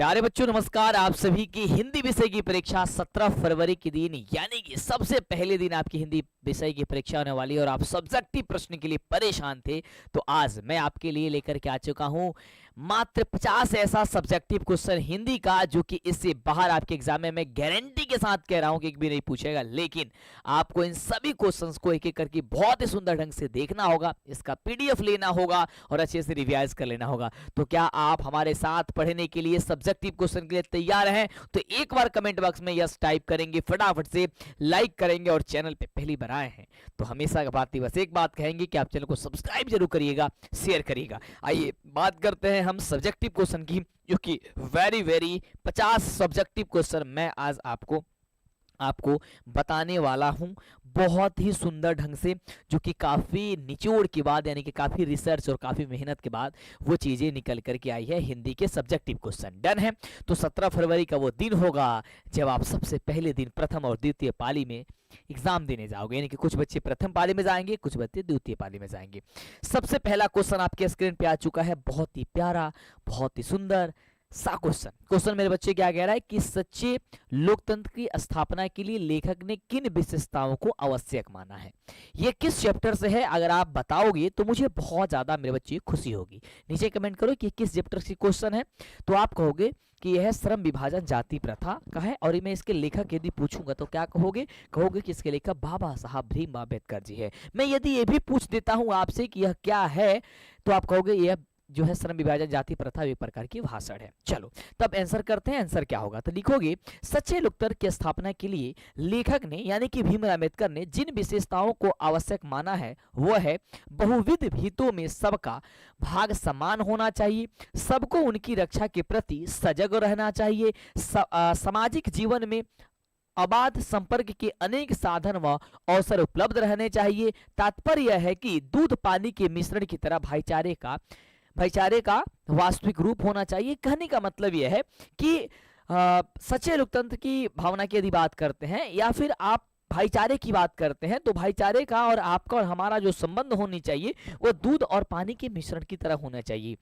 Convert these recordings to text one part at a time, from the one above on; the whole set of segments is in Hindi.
प्यारे बच्चों नमस्कार। आप सभी की हिंदी विषय की परीक्षा 17 फरवरी के दिन यानी कि सबसे पहले दिन आपकी हिंदी विषय की परीक्षा होने वाली है और आप सब्जेक्टिव प्रश्न के लिए परेशान थे, तो आज मैं आपके लिए लेकर के आ चुका हूं मात्र 50 ऐसा सब्जेक्टिव क्वेश्चन हिंदी का जो कि इससे बाहर आपके एग्जाम में मैं गारंटी के साथ कह रहा हूं कि एक भी नहीं पूछेगा। लेकिन आपको इन सभी क्वेश्चंस को एक एक करके बहुत ही सुंदर ढंग से देखना होगा, इसका पीडीएफ लेना होगा और अच्छे से रिवाइज कर लेना होगा। तो क्या आप हमारे साथ पढ़ने के लिए सब्जेक्टिव क्वेश्चन के लिए तैयार हैं? तो एक बार कमेंट बॉक्स में यस टाइप करेंगे, फटाफट से लाइक करेंगे और चैनल पे पहली बार आए हैं तो हमेशा का बात बस एक बात कहेंगे कि आप चैनल को सब्सक्राइब जरूर करिएगा, शेयर करिएगा। आइए बात करते हैं हम सब्जेक्टिव क्वेश्चन की, जो कि वेरी 50 सब्जेक्टिव क्वेश्चन मैं आज आपको बताने वाला हूं बहुत ही सुंदर ढंग से, जो कि काफ़ी निचोड़ के बाद यानी कि काफ़ी रिसर्च और काफ़ी मेहनत के बाद वो चीज़ें निकल करके आई है हिंदी के सब्जेक्टिव क्वेश्चन। डन है? तो 17 फरवरी का वो दिन होगा जब आप सबसे पहले दिन प्रथम और द्वितीय पाली में एग्जाम देने जाओगे, यानी कि कुछ बच्चे प्रथम पाली में जाएंगे, कुछ बच्चे द्वितीय पाली में जाएंगे। सबसे पहला क्वेश्चन आपके स्क्रीन पे आ चुका है, बहुत ही प्यारा, बहुत ही सुंदर सा क्वेश्चन मेरे बच्चे क्या कह रहा है कि सच्चे लोकतंत्र की स्थापना के लिए लेखक ने किन विशेषताओं को आवश्यक माना है। ये किस चैप्टर से है? अगर आप बताओगे तो मुझे बहुत ज्यादा मेरे बच्चे खुशी होगी। नीचे कमेंट करो कि किस चैप्टर की क्वेश्चन है। तो आप कहोगे कि यह श्रम विभाजन जाति प्रथा का है और मैं इसके लेखक यदि पूछूंगा तो क्या कहोगे कि इसके लेखक बाबा साहब भीमराव अम्बेडकर जी है। मैं यदि ये भी पूछ देता हूं आपसे कि यह क्या है तो आप कहोगे यह जो है श्रम विभाजन जाति प्रथा एक प्रकार की भाषण है। चलो तब आंसर करते हैं। आंसर क्या होगा? तो लिखोगे सच्चे लोकतंत्र की स्थापना के लिए लेखक ने यानी कि भीमराव अम्बेडकर ने जिन विशेषताओं को आवश्यक माना है वह है बहुविध हितों में सबका भाग समान होना चाहिए, सबको उनकी रक्षा के प्रति सजग रहना चाहिए, सामाजिक जीवन में अबाध संपर्क के अनेक साधन व अवसर उपलब्ध रहने चाहिए। तात्पर्य यह है कि दूध पानी के मिश्रण की तरह भाईचारे का वास्तविक रूप होना चाहिए। कहने का मतलब यह है कि सच्चे लोकतंत्र की भावना की यदि बात करते हैं या फिर आप भाईचारे की बात करते हैं तो भाईचारे का और आपका और हमारा जो संबंध होनी चाहिए वो दूध और पानी के मिश्रण की तरह होना चाहिए।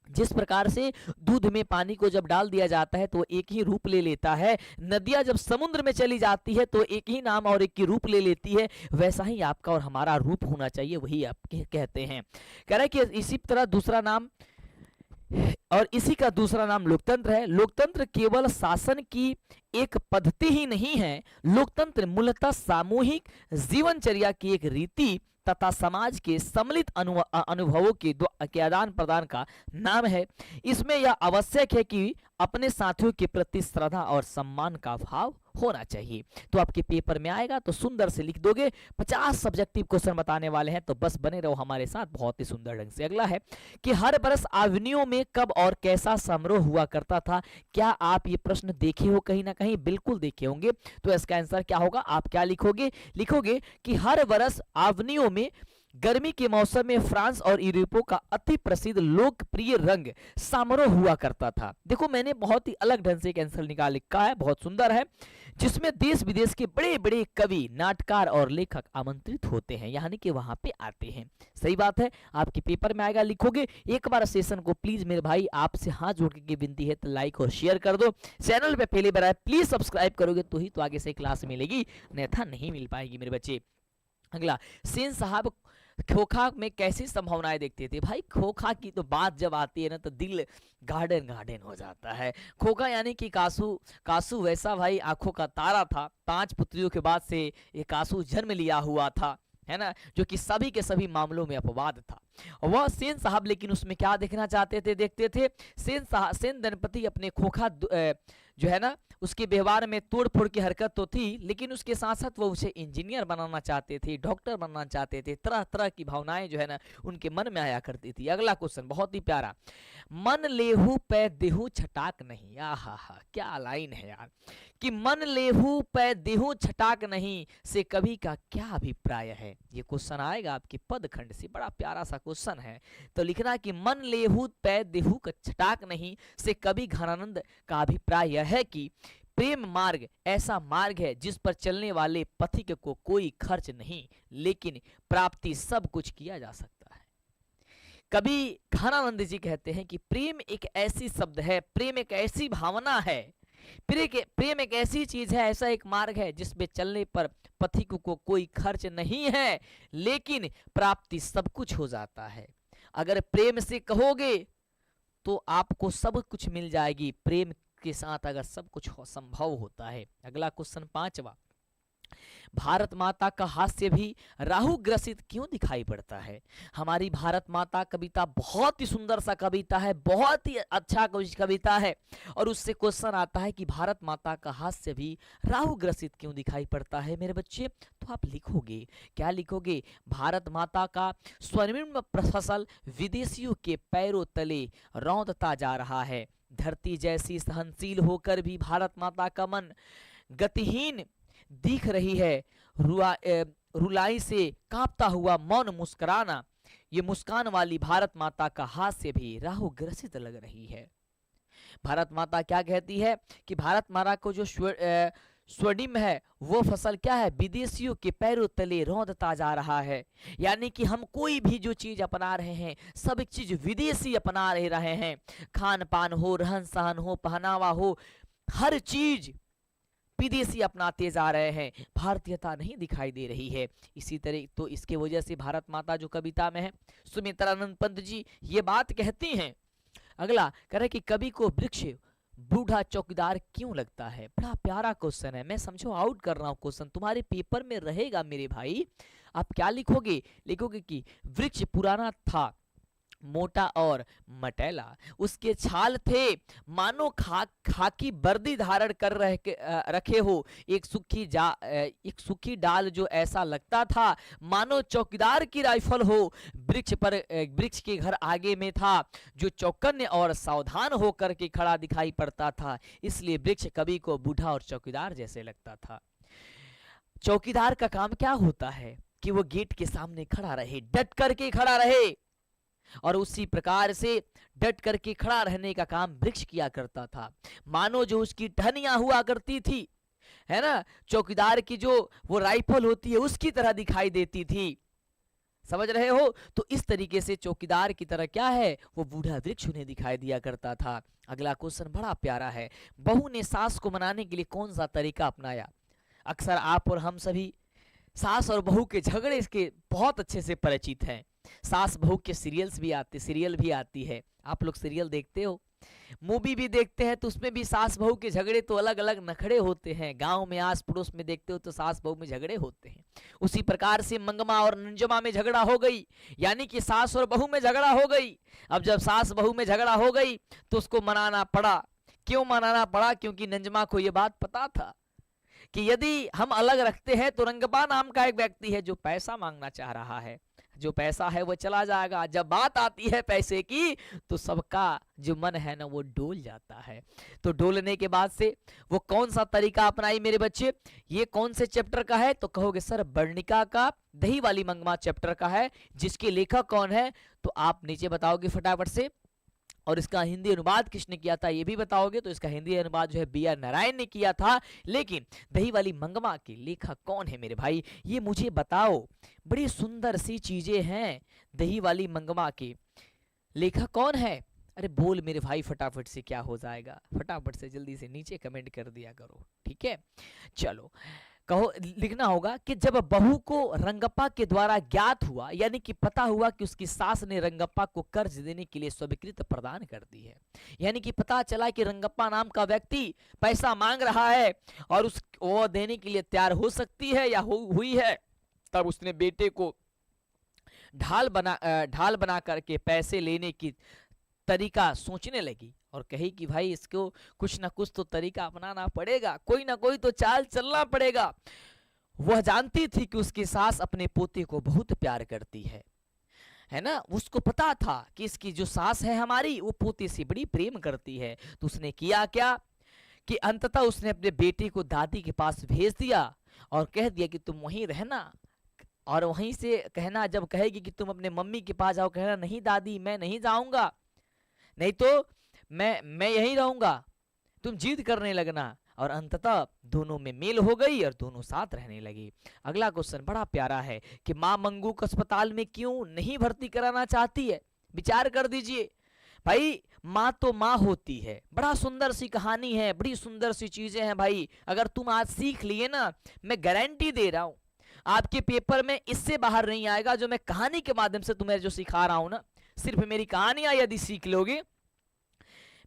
जिस प्रकार से दूध में पानी को जब डाल दिया जाता है तो एक ही रूप ले लेता है, नदियां जब समुद्र में चली जाती है तो एक ही नाम और एक ही रूप ले लेती है, वैसा ही आपका और हमारा रूप होना चाहिए, वही आप कहते हैं। कह रहा है कि इसी तरह दूसरा नाम और इसी का दूसरा नाम लोकतंत्र है। लोकतंत्र केवल शासन की एक पद्धति ही नहीं है, लोकतंत्र मूलतः सामूहिक जीवनचर्या की एक रीति तथा समाज के सम्मिलित अनुभवों के आदान प्रदान का नाम है। इसमें यह आवश्यक है कि अपने साथियों के प्रति श्रद्धा और सम्मान का भाव होना चाहिए। तो आपके पेपर में आएगा तो सुंदर से लिख दोगे। 50 सब्जेक्टिव क्वेश्चन बताने वाले हैं तो बस बने रहो हमारे साथ बहुत ही सुंदर ढंग से। अगला है कि हर बरस आवनियों में कब और कैसा समारोह हुआ करता था। क्या आप ये प्रश्न देखे हो कहीं ना कहीं? बिल्कुल देखे होंगे। तो इसका आंसर क्या होगा? आप क्या लिखोगे कि हर बरस आवनियों में गर्मी के मौसम में फ्रांस और यूरोपों का अति प्रसिद्ध लोकप्रिय रंग समारोह हुआ करता था। देखो मैंने बहुत ही अलग ढंग से एक आंसर निकाल लिखा है, बहुत सुंदर है, जिसमें देश विदेश के बड़े बड़े कवि, नाटककार और लेखक आमंत्रित होते हैं, यानी कि वहां पे आते हैं। सही बात है, आपके पेपर में आएगा, लिखोगे। एक बार सेशन को प्लीज मेरे भाई आपसे हाथ जोड़ के विनती है तो लाइक और शेयर कर दो। चैनल पे पहली बार आए प्लीज सब्सक्राइब करोगे तो ही तो आगे से क्लास मिलेगी, अन्यथा नहीं मिल पाएगी मेरे बच्चे। अगला, सेन साहब खोखा में कैसी संभावनाएं देखते थे। भाई खोखा की तो बात जब आती है ना तो दिल गार्डन हो जाता है। खोखा यानी कि कासू वैसा भाई आंखों का तारा था। 5 पुत्रियों के बाद से ये कासू जन्म लिया हुआ था, है ना, जो कि सभी के सभी मामलों में अपवाद था। वह सेन साहब लेकिन उसमें क्या देखना चाहते थे, देखते थे सेन दंपति अपने खोखा जो है ना उसके व्यवहार में तोड़ फोड़ की हरकत तो थी, लेकिन उसके साथ साथ वो उसे इंजीनियर बनाना चाहते थे, डॉक्टर बनना चाहते थे। तरह तरह की भावनाएं जो है ना उनके मन में आया करती थी। अगला क्वेश्चन बहुत ही प्यारा, मन लेहू पै देहू छटाक नहीं। आहा क्या लाइन है यार, कि मन लेहू पै देहू छटाक नहीं से कवि का क्या अभिप्राय है। ये क्वेश्चन आएगा आपके पद खंड से, बड़ा प्यारा सा क्वेश्चन है। तो लिखना कि मन लेहू पै देहू छटाक नहीं से कवि घनानंद का अभिप्राय यह है कि प्रेम मार्ग ऐसा मार्ग है जिस पर चलने वाले पथिक को कोई खर्च नहीं, लेकिन प्राप्ति सब कुछ किया जा सकता है। कवि घनानंद जी कहते हैं कि प्रेम एक ऐसी शब्द है, प्रेम एक ऐसी भावना है, प्रेम एक ऐसी चीज है, ऐसा एक मार्ग है जिसमें चलने पर पथिक को कोई खर्च नहीं है, लेकिन प्राप्ति सब कुछ हो जाता है। अगर प्रेम से कहोगे तो आपको सब कुछ मिल जाएगी, प्रेम के साथ अगर सब कुछ संभव होता है। अगला क्वेश्चन 5वां, भारत माता का हास्य भी राहु ग्रसित क्यों दिखाई पड़ता है? हमारी भारत माता कविता बहुत ही सुंदर सा कविता है, बहुत ही अच्छा कविता है, और उससे क्वेश्चन आता है कि भारत माता का हास्य भी राहु ग्रसित क्यों दिखाई पड़ता है मेरे बच्चे? तो आप लिखोगे, क्या लिखोगे? भारत माता का स्वर्णिम फसल विदेशियों के पैरों तले रौंदता जा रहा है। धरती जैसी सहनशील होकर भी भारत माता का मन गतिहीन दिख रही है। रुलाई से कांपता हुआ मौन मुस्कुराना, ये मुस्कान वाली भारत माता का हास्य भी राहु ग्रसित लग रही है। भारत माता क्या कहती है कि भारत माता को जो स्वर्णिम है वो फसल क्या है? विदेशियों के पैरों तले रौंदता जा रहा है। यानी कि हम कोई भी जो चीज अपना रहे हैं, सब एक चीज विदेशी अपना रहे हैं। खान पान हो, रहन सहन हो, पहनावा हो, हर चीज विदेशी अपनाते जा रहे हैं, भारतीयता नहीं दिखाई दे रही है। इसी तरह तो इसके वजह से भारत माता जो कविता में है, सुमित्रानंद पंत जी ये बात कहती हैं। अगला कह रहे कि कवि को वृक्ष बूढ़ा चौकीदार क्यों लगता है? बड़ा प्यारा क्वेश्चन है, मैं समझो आउट कर रहा हूँ क्वेश्चन, तुम्हारे पेपर में रहेगा मेरे भाई। आप क्या लिखोगे? लिखोगे कि वृक्ष पुराना था, मोटा और मटेला, उसके छाल थे मानो खाकी वर्दी धारण कर रखे हो। एक सूखी डाल जो ऐसा लगता था मानो चौकीदार की राइफल हो। वृक्ष के घर आगे में था जो चौकन्ने और सावधान होकर के खड़ा दिखाई पड़ता था, इसलिए वृक्ष कवि को बूढ़ा और चौकीदार जैसे लगता था। चौकीदार का काम क्या होता है कि वो गेट के सामने खड़ा रहे, डट करके खड़ा रहे, और उसी प्रकार से डट करके खड़ा रहने का काम वृक्ष किया करता था। मानो जो उसकी टहनियां हुआ करती थी, है ना, चौकीदार की जो वो राइफल होती है उसकी तरह दिखाई देती थी। समझ रहे हो? तो इस तरीके से चौकीदार की तरह क्या है, वो बूढ़ा वृक्ष उन्हें दिखाई दिया करता था। अगला क्वेश्चन बड़ा प्यारा है, बहू ने सास को मनाने के लिए कौन सा तरीका अपनाया? अक्सर आप और हम सभी सास और बहू के झगड़े इसके बहुत अच्छे से परिचित हैं। सास बहू के सीरियल भी आती है। आप लोग सीरियल देखते हो, मूवी भी देखते हैं, तो उसमें भी सास बहू के झगड़े तो अलग अलग नखड़े होते हैं। गांव में आस पड़ोस में देखते हो तो सास बहू में झगड़े होते हैं। उसी प्रकार से मंगमा और नंजमा में झगड़ा हो गई, यानी कि सास और बहू में झगड़ा हो गई। अब जब सास बहू में झगड़ा हो गई तो उसको मनाना पड़ा। क्यों मनाना पड़ा? क्योंकि नंजमा को यह बात पता था कि यदि हम अलग रखते हैं तो रंगबा नाम का एक व्यक्ति है जो पैसा मांगना चाह रहा है, जो पैसा है वो चला जाएगा। जब बात आती है पैसे की तो सबका जो मन है ना वो डोल जाता है। तो डोलने के बाद से वो कौन सा तरीका अपनाई मेरे बच्चे? ये कौन से चैप्टर का है? तो कहोगे सर वर्णिका का दही वाली मंगमा चैप्टर का है। जिसके लेखक कौन है तो आप नीचे बताओगे फटाफट से, और इसका हिंदी अनुवाद किसने किया था ये भी बताओगे। तो इसका हिंदी अनुवाद जो है B.R. नारायण ने किया था, लेकिन दही वाली मंगमा के लेखक कौन है मेरे भाई, ये मुझे बताओ। बड़ी सुंदर सी चीजें हैं दही वाली मंगमा के, लेखक कौन है? अरे बोल मेरे भाई फटाफट से, क्या हो जाएगा, फटाफट से जल्दी से नीचे कमेंट कर दिया करो, ठीक है। चलो कहो, लिखना होगा कि जब बहू को रंगप्पा के द्वारा ज्ञात हुआ, यानी कि पता हुआ कि उसकी सास ने रंगप्पा को कर्ज देने के लिए स्वीकृति प्रदान कर दी है, यानी कि पता चला कि रंगप्पा नाम का व्यक्ति पैसा मांग रहा है और वो देने के लिए तैयार हो सकती है या हुई है, तब उसने बेटे को ढाल बना करके पैसे लेने की तरीका सोचने लगी और कही कि भाई इसको कुछ ना कुछ तो तरीका अपनाना पड़ेगा, कोई ना कोई तो चाल चलना पड़ेगा। वह जानती थी कि उसकी सास अपने पोते को बहुत प्यार करती है ना, उसको पता था कि इसकी जो सास है हमारी वो पोते से बड़ी प्रेम करती है। तो उसने किया क्या कि अंततः उसने अपने बेटे को दादी के पास भेज दिया और कह दिया कि तुम वहीं रहना, और वहीं से कहना, जब कहेगी कि तुम अपने मम्मी के पास जाओ, कहना नहीं दादी मैं नहीं जाऊंगा, नहीं तो मैं यहीं रहूंगा, तुम जिद करने लगना। और अंततः दोनों में मेल हो गई और दोनों साथ रहने लगी। अगला क्वेश्चन बड़ा प्यारा है कि मां मंगू को अस्पताल में क्यों नहीं भर्ती कराना चाहती है विचार कर दीजिए भाई। माँ तो माँ होती है, बड़ा सुंदर सी कहानी है, बड़ी सुंदर सी चीजें हैं भाई। अगर तुम आज सीख लिए ना, मैं गारंटी दे रहा हूं आपके पेपर में इससे बाहर नहीं आएगा जो मैं कहानी के माध्यम से तुम्हें जो सिखा रहा हूं ना। सिर्फ मेरी कहानियां यदि सीख लोगे,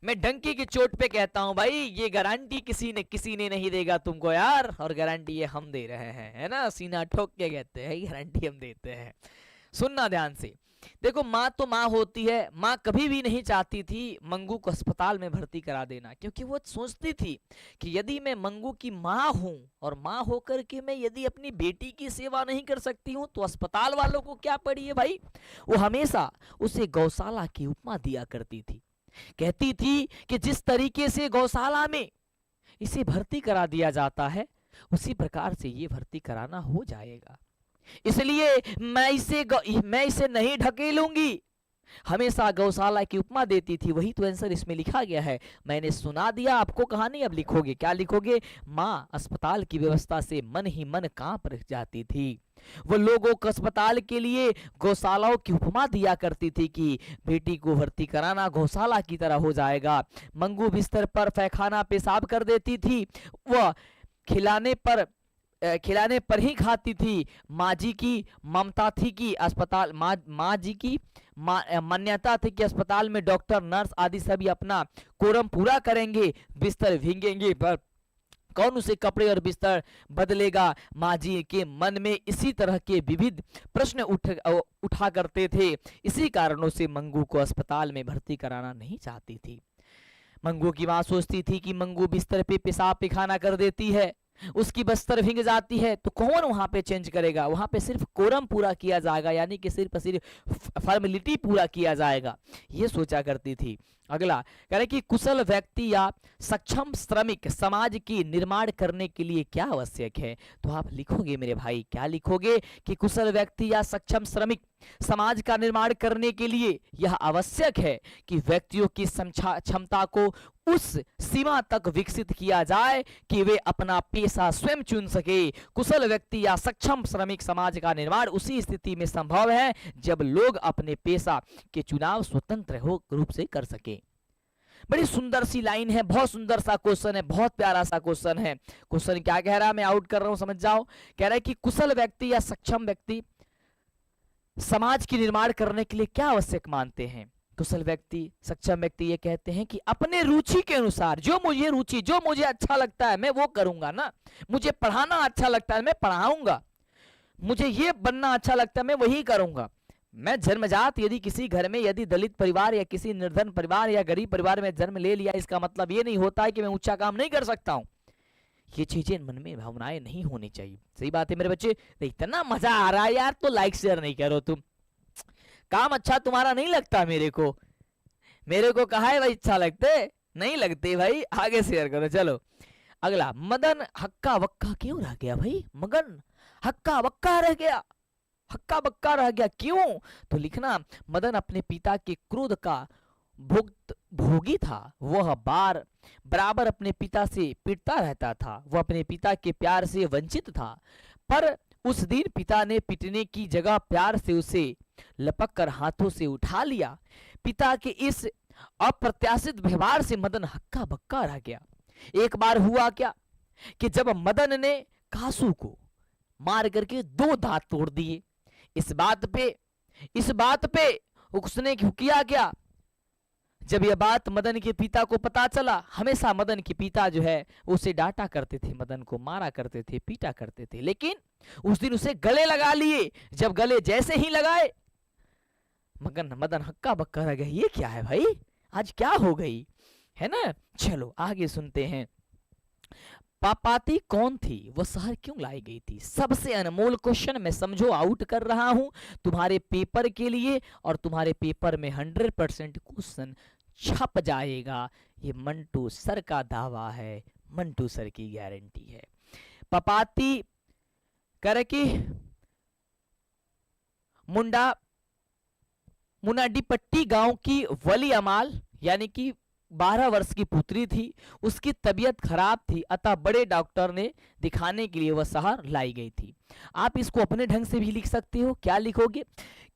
मैं डंकी की चोट पे कहता हूं भाई, ये गारंटी किसी ने नहीं देगा तुमको यार, और गारंटी ये हम दे रहे हैं, है ना, सीना ठोक के कहते हैं गारंटी हम देते हैं। सुनना ध्यान से। देखो माँ तो माँ होती है। माँ कभी भी नहीं चाहती थी मंगू को अस्पताल में भर्ती करा देना, क्योंकि वो सोचती थी कि यदि मैं मंगू की माँ हूं और माँ होकर के मैं यदि अपनी बेटी की सेवा नहीं कर सकती हूं तो अस्पताल वालों को क्या पड़ी है भाई। वो हमेशा उसे गौशाला की उपमा दिया करती थी। कहती थी कि जिस तरीके से गौशाला में इसे भर्ती करा दिया जाता है उसी प्रकार से ये भर्ती कराना हो जाएगा, इसलिए मैं इसे नहीं ढकेलूंगी। हमेशा गौशाला की उपमा देती थी। वही तो आंसर इसमें लिखा गया है। मैंने सुना दिया आपको कहानी, अब लिखोगे। क्या लिखोगे? माँ अस्पताल की व्यवस्था से मन ही मन कांप जाती थी। वो लोगों को अस्पताल के लिए गौशालाओं की उपमा दिया करती थी कि बेटी को भर्ती कराना गौशाला की तरह हो जाएगा। मंगू बिस्तर पर पैखाना पेशाब कर देती थी। वह खिलाने पर ही खाती थी। माँ जी की ममता थी कि अस्पताल माँ जी की मान्यता थी कि अस्पताल में डॉक्टर नर्स आदि सभी अपना कोरम पूरा करेंगे। बिस्तर भीगेंगे पर कौन उसे कपड़े और बिस्तर बदलेगा। माँ जी के मन में इसी तरह के विविध प्रश्न उठा करते थे। इसी कारणों से मंगू को अस्पताल में भर्ती कराना नहीं चाहती थी। मंगू की माँ सोचती थी कि मंगू बिस्तर पे पेशाब पैखाना कर देती है, उसकी बस्तर भीग जाती है तो कौन वहां पे चेंज करेगा। वहां पे सिर्फ कोरम पूरा किया जाएगा, यानी कि सिर्फ फॉर्मेलिटी पूरा किया जाएगा, ये सोचा करती थी। अगला कह रहे कि कुशल व्यक्ति या सक्षम श्रमिक समाज की निर्माण करने के लिए क्या आवश्यक है। तो आप लिखोगे मेरे भाई, क्या लिखोगे कि कुशल व्यक्ति या सक्षम श्रमिक समाज का निर्माण करने के लिए यह आवश्यक है कि व्यक्तियों की क्षमता को उस सीमा तक विकसित किया जाए कि वे अपना पेशा स्वयं चुन सके। कुशल व्यक्ति या सक्षम श्रमिक समाज का निर्माण उसी स्थिति में संभव है जब लोग अपने पेशा के चुनाव स्वतंत्र रूप से कर सके। बड़ी सुंदर सी लाइन है, बहुत सुंदर सा क्वेश्चन है, बहुत प्यारा सा क्वेश्चन है। क्वेश्चन क्या कह रहा है, मैं आउट कर रहा हूं, समझ जाओ। कह रहा है कि कुशल व्यक्ति या सक्षम व्यक्ति समाज की निर्माण करने के लिए क्या आवश्यक मानते हैं। कुशल व्यक्ति सक्षम व्यक्ति ये कहते हैं कि अपने रुचि के अनुसार जो मुझे अच्छा लगता है मैं वो करूंगा ना। मुझे पढ़ाना अच्छा लगता है मैं पढ़ाऊंगा, मुझे ये बनना अच्छा लगता है मैं वही करूंगा। मैं जन्मजात यदि किसी घर में यदि दलित परिवार या किसी निर्धन परिवार या गरीब परिवार में जन्म ले लिया, इसका मतलब ये नहीं होता है कि मैं ऊंचा काम नहीं कर सकता हूं। ये चीजें मन में भावनाएं नहीं होनी चाहिए। सही बात है मेरे बच्चे। इतना मजा आ रहा है यार, तो लाइक शेयर नहीं करो तुम। काम अच्छा तुम्हारा नहीं लगता मेरे को कहा है भाई अच्छा लगते नहीं लगते भाई, आगे शेयर करो। चलो अगला, मदन हक्का बक्का क्यों रह गया भाई। मगन हक्का बक्का रह गया, हक्का बक्का रह गया क्यों। तो लिखना, मदन अपने पिता के क्रोध का भोगी था। वह बराबर अपने पिता से पिटता रहता था। वह अपने पिता के प्यार से वंचित था, पर उस दिन पिता ने पिटने की जगह प्यार से उसे लपक कर हाथों से उठा लिया। पिता के इस अप्रत्याशित व्यवहार से मदन हक्का बक्का रह गया। एक बार हुआ क्या कि जब मदन ने कासू को मार करके 2 दांत तोड़ दिए। इस बात पे उसने किया क्या, जब यह बात मदन के पिता को पता चला। हमेशा मदन के पिता जो है उसे डांटा करते थे, मदन को मारा करते थे, पीटा करते थे, लेकिन उस दिन उसे गले लगा लिए। जब गले जैसे ही लगाए मदन हक्का बक्का रह गया। ये क्या है भाई, आज क्या हो गई, है ना। चलो आगे सुनते हैं। पापाती कौन थी, वह शहर क्यों लाई गई थी। सबसे अनमोल क्वेश्चन मैं समझो आउट कर रहा हूं तुम्हारे पेपर के लिए, और तुम्हारे पेपर में 100% क्वेश्चन छप जाएगा। ये मंटू सर का दावा है, मंटू सर की गारंटी है। पापाती करके मुनाडीपट्टी गांव की वली अमाल यानी कि 12 वर्ष की पुत्री थी, उसकी तबीयत खराब थी, अतः बड़े डॉक्टर ने दिखाने के लिए वह शहर लाई गई थी। आप इसको अपने ढंग से भी लिख सकते हो। क्या लिखोगे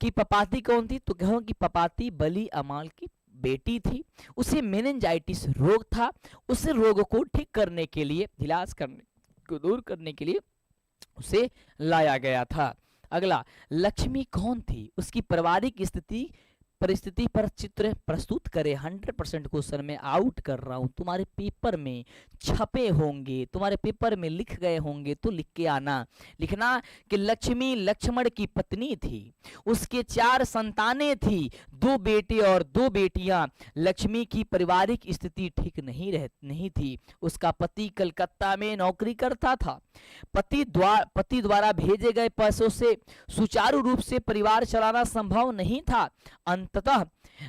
कि पपाती कौन थी, तो कहो कि पपाती बली अमाल की बेटी थी, उसे मेनिंजाइटिस रोग था, उस रोग को ठीक करने के लिए, इलाज करने को दूर करने के लिए उसे लाया गया था। अगला, लक्ष्मी कौन थी, उसकी पारिवारिक परिस्थिति पर चित्र प्रस्तुत करें। 100% क्वेश्चन में आउट कर रहा हूं, तुम्हारे पेपर में छपे होंगे, तुम्हारे पेपर में लिख गए होंगे, तो लिख के आना। लिखना कि लक्ष्मी लक्ष्मण की पत्नी थी, उसके 4 संतानें थी, 2 बेटे और 2 बेटियां। लक्ष्मी की पारिवारिक स्थिति ठीक नहीं थी, उसका पति कलकत्ता में नौकरी करता था। पति द्वारा भेजे गए पैसों से सुचारू रूप से परिवार चलाना संभव नहीं था। अंततः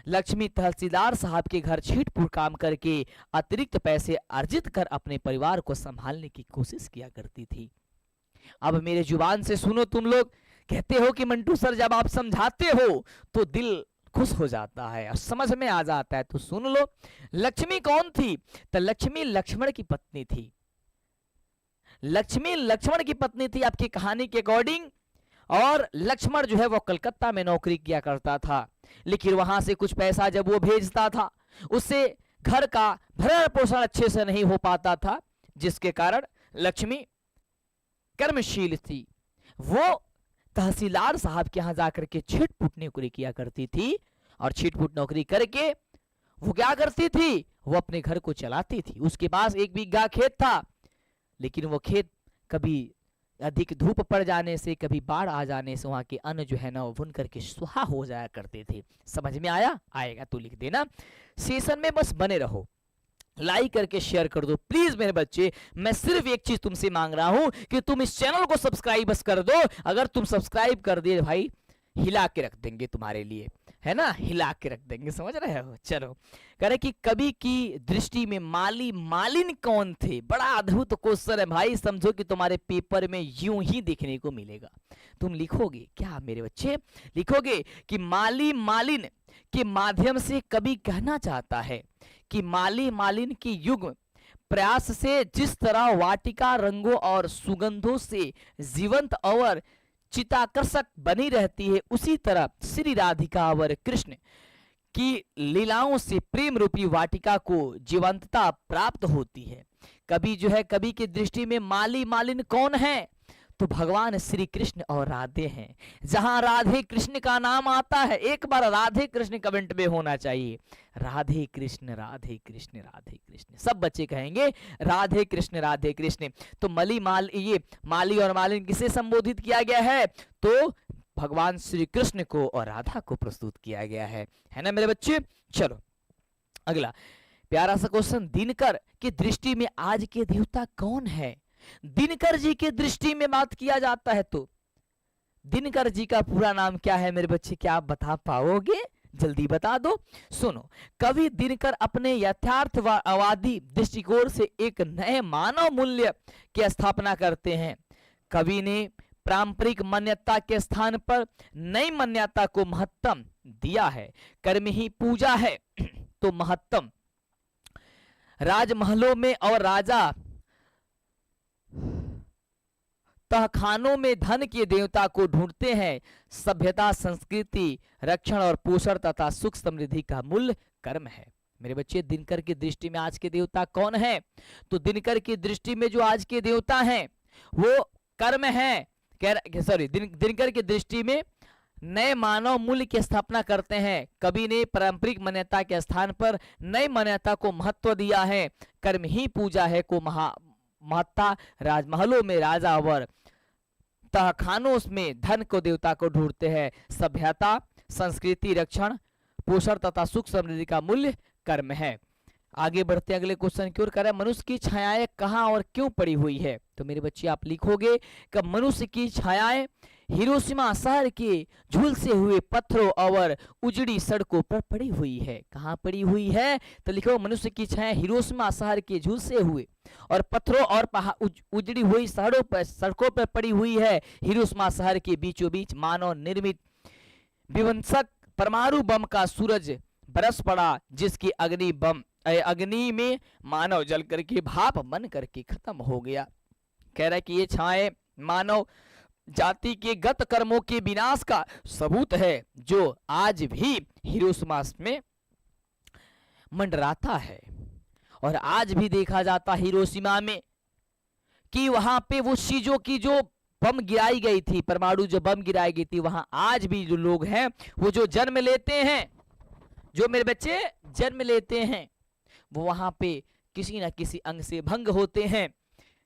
लक्ष्मी तहसीलदार साहब के घर छींटपुर काम करके अतिरिक्त पैसे अर्जित कर अपने परिवार को संभालने की कोशिश किया करती थी। अब मेरे जुबान से सुनो, तुम लोग कहते हो कि मंटू सर जब आप समझाते हो तो दिल खुश हो जाता है और समझ में आ जाता है, तो सुन लो। लक्ष्मी कौन थी, तो लक्ष्मी लक्ष्मण की पत्नी थी। लक्ष्मी लक्ष्मण की पत्नी थी आपकी कहानी के अकॉर्डिंग, और लक्ष्मण जो है वो कलकत्ता में नौकरी किया करता था, लेकिन वहां से कुछ पैसा जब वो भेजता था, उससे घर का भरण पोषण अच्छे से नहीं हो पाता था, जिसके कारण लक्ष्मी कर्मशील थी। वो तहसीलदार साहब के यहां जाकर के छिटपुट नौकरी किया करती थी, और छिटपुट नौकरी करके वो क्या करती थी, वो अपने घर को चलाती थी। उसके पास 1 बीघा खेत था, लेकिन वो खेत कभी अधिक धूप पड़ जाने से, कभी बाढ़ आ जाने से वहां के अन्न जो है ना वो भुन करके सुहा हो जाया करते थे। समझ में आया? आएगा तो लिख देना। सेशन में बस बने रहो, लाइक करके शेयर कर दो प्लीज मेरे बच्चे। मैं सिर्फ एक चीज तुमसे मांग रहा हूं कि तुम इस चैनल को सब्सक्राइब बस कर दो। अगर तुम सब्सक्राइब कर दिए भाई, हिला के रख देंगे तुम्हारे लिए, है ना, हिला के रख देंगे, समझ रहे हो। चलो, कह रहे कि कवि की दृष्टि में माली मालिन कौन थे। बड़ा अद्भुत क्वेश्चन है भाई, समझो कि तुम्हारे पेपर में यूं ही देखने को मिलेगा। तुम लिखोगे क्या मेरे बच्चे, लिखोगे कि माली मालिन के माध्यम से कवि कहना चाहता है कि माली मालिन की युग प्रयास से जिस तरह वाटिका रंगों और सुगंधों से जीवंत और चिताकर्षक बनी रहती है, उसी तरह श्री राधिका और कृष्ण की लीलाओं से प्रेम रूपी वाटिका को जीवंतता प्राप्त होती है। कवि जो है, कवि की दृष्टि में माली मालिन कौन है, तो भगवान श्री कृष्ण और राधे हैं। जहां राधे कृष्ण का नाम आता है, एक बार राधे कृष्ण कमेंट में होना चाहिए। राधे कृष्ण राधे कृष्ण राधे कृष्ण, सब बच्चे कहेंगे राधे कृष्ण राधे कृष्ण। तो ये माली और मालिन किसे संबोधित किया गया है, तो भगवान श्री कृष्ण को और राधा को प्रस्तुत किया गया है ना मेरे बच्चे। चलो अगला प्यारा सा क्वेश्चन, दिनकर की दृष्टि में आज के देवता कौन है। दिनकर जी की दृष्टि में बात किया जाता है तो दिनकर जी का पूरा नाम क्या है मेरे बच्चे, क्या आप बता पाओगे, जल्दी बता दो। सुनो, कवि दिनकर अपने यथार्थवादी दृष्टिकोण से एक नए मानव मूल्य की स्थापना करते हैं। कवि ने पारंपरिक मान्यता के स्थान पर नई मान्यता को महत्व दिया है। कर्म ही पूजा है तो महत्तम राजमहलों में और राजा तहखानों में धन के देवता को ढूंढते हैं। सभ्यता, संस्कृति, रक्षण और पोषण तथा सुख समृद्धि का मूल कर्म है। मेरे बच्चे, दिनकर की दृष्टि में आज के देवता कौन है, तो दिनकर की दृष्टि में जो आज के देवता हैं वो कर्म है। दिनकर की दृष्टि में नए मानव मूल्य की स्थापना करते हैं। कवि ने पारंपरिक मान्यता के स्थान पर नई मान्यता को महत्व दिया है। कर्म ही पूजा है को महत्ता राजमहलों में राजा और तहखानों में धन को देवता को ढूंढते हैं। सभ्यता, संस्कृति, रक्षण, पोषण तथा सुख समृद्धि का मूल्य कर्म है। आगे बढ़ते अगले क्वेश्चन की ओर करें, मनुष्य की छायाएं कहां और क्यों पड़ी हुई है। तो मेरे बच्चे आप लिखोगे कि मनुष्य की छायाएं हिरोशिमा शहर के झुलसे हुए पत्थरों और उजड़ी सड़कों पर पड़ी हुई है। कहां पड़ी हुई है, तो लिखो मनुष्य की छाया हिरोशिमा शहर के झुलसे हुए और पत्थरों और उजड़ी हुई सड़कों पर पड़ी हुई है। हिरोशिमा शहर के बीचों बीच मानव निर्मित विध्वंसक परमाणु बम का सूरज बरस पड़ा, जिसकी अग्नि बम अग्नि में मानव जल करके भाप बन करके खत्म हो गया। कह रहा है कि ये छाए मानव जाति के गत कर्मों के विनाश का सबूत है, जो आज भी हिरोशिमा में मंडराता है। और आज भी देखा जाता हिरोशिमा में कि वहां पे वो चीजों की जो बम गिराई गई थी, परमाणु जो बम गिराई गई थी, वहां आज भी जो लोग हैं वो जो जन्म लेते हैं, जो मेरे बच्चे जन्म लेते हैं, वो वहां पे किसी ना किसी अंग से भंग होते हैं,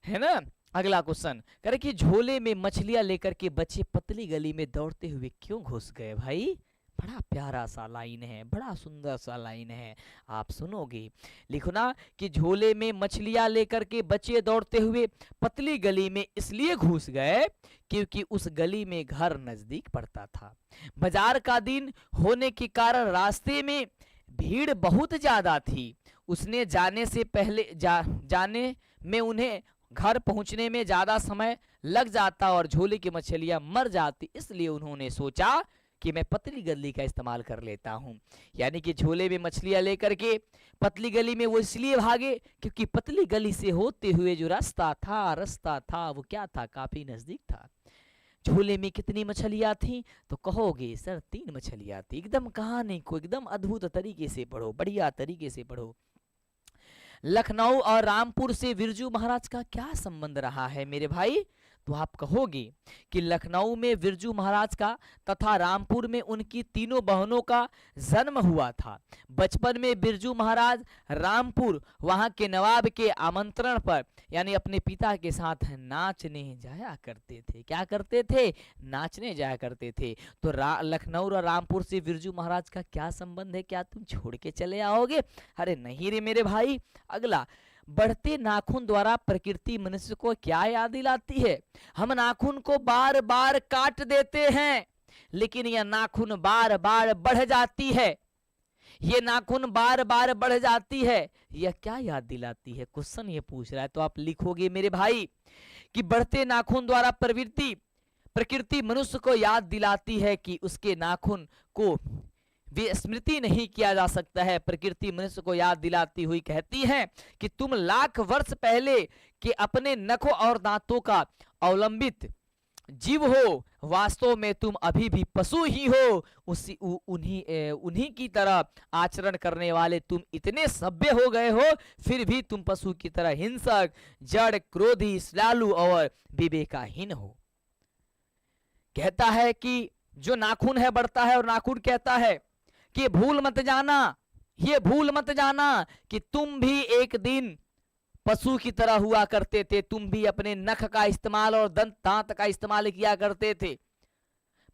है ना। अगला क्वेश्चन करे कि झोले में मछलियां लेकर के बच्चे पतली गली में दौड़ते हुए क्यों घुस गए। भाई बड़ा प्यारा सा लाइन है, बड़ा सुंदर सा लाइन है, आप सुनोगे। लिखो ना कि झोले में मछलियां लेकर के बच्चे दौड़ते हुए पतली गली में इसलिए घुस गए क्योंकि उस गली में घर नजदीक पड़ता था। बाजार का दिन होने के कारण रास्ते में भीड़ बहुत ज्यादा थी। उसने जाने से पहले जाने में उन्हें घर पहुंचने में ज्यादा समय लग जाता और झोले की मछलियां मर जाती, इसलिए उन्होंने सोचा कि मैं पतली गली का इस्तेमाल कर लेता हूं। यानी कि झोले में मछलियां लेकर के पतली गली में वो इसलिए भागे क्योंकि पतली गली से होते हुए जो रास्ता था वो क्या था, काफी नजदीक था। झोले में कितनी मछलियां थी तो कहोगे सर 3 मछलियां थी। एकदम कहानी को एकदम अद्भुत तरीके से पढ़ो, बढ़िया तरीके से पढ़ो। लखनऊ और रामपुर से बिरजू महाराज का क्या संबंध रहा है मेरे भाई, तो आप कहोगे कि लखनऊ में बिरजू महाराज का तथा रामपुर में उनकी तीनों बहनों का जन्म हुआ था। बचपन में बिरजू महाराज रामपुर वहां के नवाब के आमंत्रण पर यानी अपने पिता के साथ नाचने जाया करते थे। क्या करते थे, नाचने जाया करते थे। तो लखनऊ और रामपुर से बिरजू महाराज का क्या संबंध है, क्या तुम छोड़ के चले आओगे। अरे नहीं रे मेरे भाई। अगला, बढ़ते नाखून द्वारा प्रकृति मनुष्य को क्या याद दिलाती है। हम नाखून को बार बार काट देते हैं लेकिन यह नाखून बार बार बढ़ जाती है। ये नाखून बार बार बढ़ जाती है, यह क्या याद दिलाती है। क्वेश्चन ये पूछ रहा है तो आप लिखोगे मेरे भाई कि बढ़ते नाखून द्वारा प्रकृति मनुष्य को याद दिलाती है कि उसके नाखून को स्मृति नहीं किया जा सकता है। प्रकृति मनुष्य को याद दिलाती हुई कहती है कि तुम लाख वर्ष पहले के अपने नखों और दांतों का अवलंबित जीव हो, वास्तव में तुम अभी भी पशु ही हो। उन्हीं की तरह आचरण करने वाले तुम इतने सभ्य हो गए हो, फिर भी तुम पशु की तरह हिंसक, जड़, क्रोधी, श्लाघु और विवेकहीन हो। कहता है कि जो नाखून है बढ़ता है और नाखून कहता है कि भूल मत जाना, ये भूल मत जाना कि तुम भी एक दिन पशु की तरह हुआ करते थे। तुम भी अपने नख का इस्तेमाल और दांत का इस्तेमाल किया करते थे।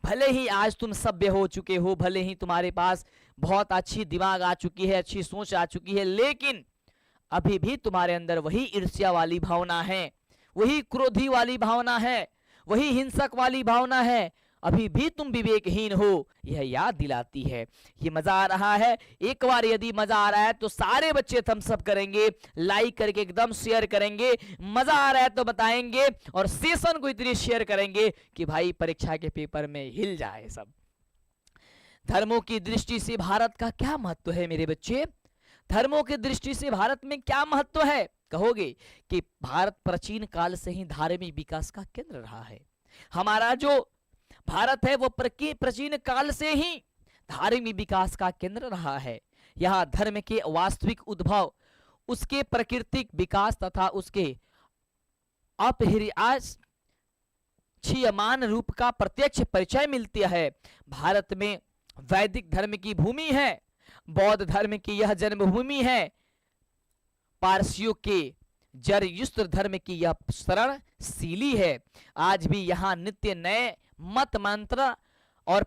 भले ही आज तुम सभ्य हो चुके हो, भले ही तुम्हारे पास बहुत अच्छी दिमाग आ चुकी है, अच्छी सोच आ चुकी है, लेकिन अभी भी तुम्हारे अंदर वही ईर्ष्या वाली भावना है, वही क्रोधी वाली भावना है, वही हिंसक वाली भावना है। अभी भी तुम विवेकहीन हो, यह याद दिलाती है। ये मजा आ रहा है। एक बार यदि मजा आ रहा है तो सारे बच्चे थम्स अप करेंगे, लाइक करके एकदम शेयर करेंगे। मजा आ रहा है तो बताएंगे और सेशन को इतनी शेयर करेंगे कि भाई परीक्षा के पेपर में हिल जाए सब। धर्मों की दृष्टि से भारत का क्या महत्व है मेरे बच्चे। धर्मों की दृष्टि से भारत में क्या महत्व है। कहोगे कि भारत प्राचीन काल से ही धार्मिक विकास का केंद्र रहा है। हमारा जो भारत है वो प्राचीन काल से ही धार्मिक विकास का केंद्र रहा है। यहाँ धर्म के वास्तविक उद्भव, उसके प्राकृतिक विकास तथा उसके अपरिहार्यमान रूप का प्रत्यक्ष परिचय मिलता है। भारत में वैदिक धर्म की भूमि है, बौद्ध धर्म की यह जन्मभूमि है, पारसियों के जरयुस्त्र धर्म की यह शरणशिली है। आज भी यहाँ नित्य नए मत मंत्र और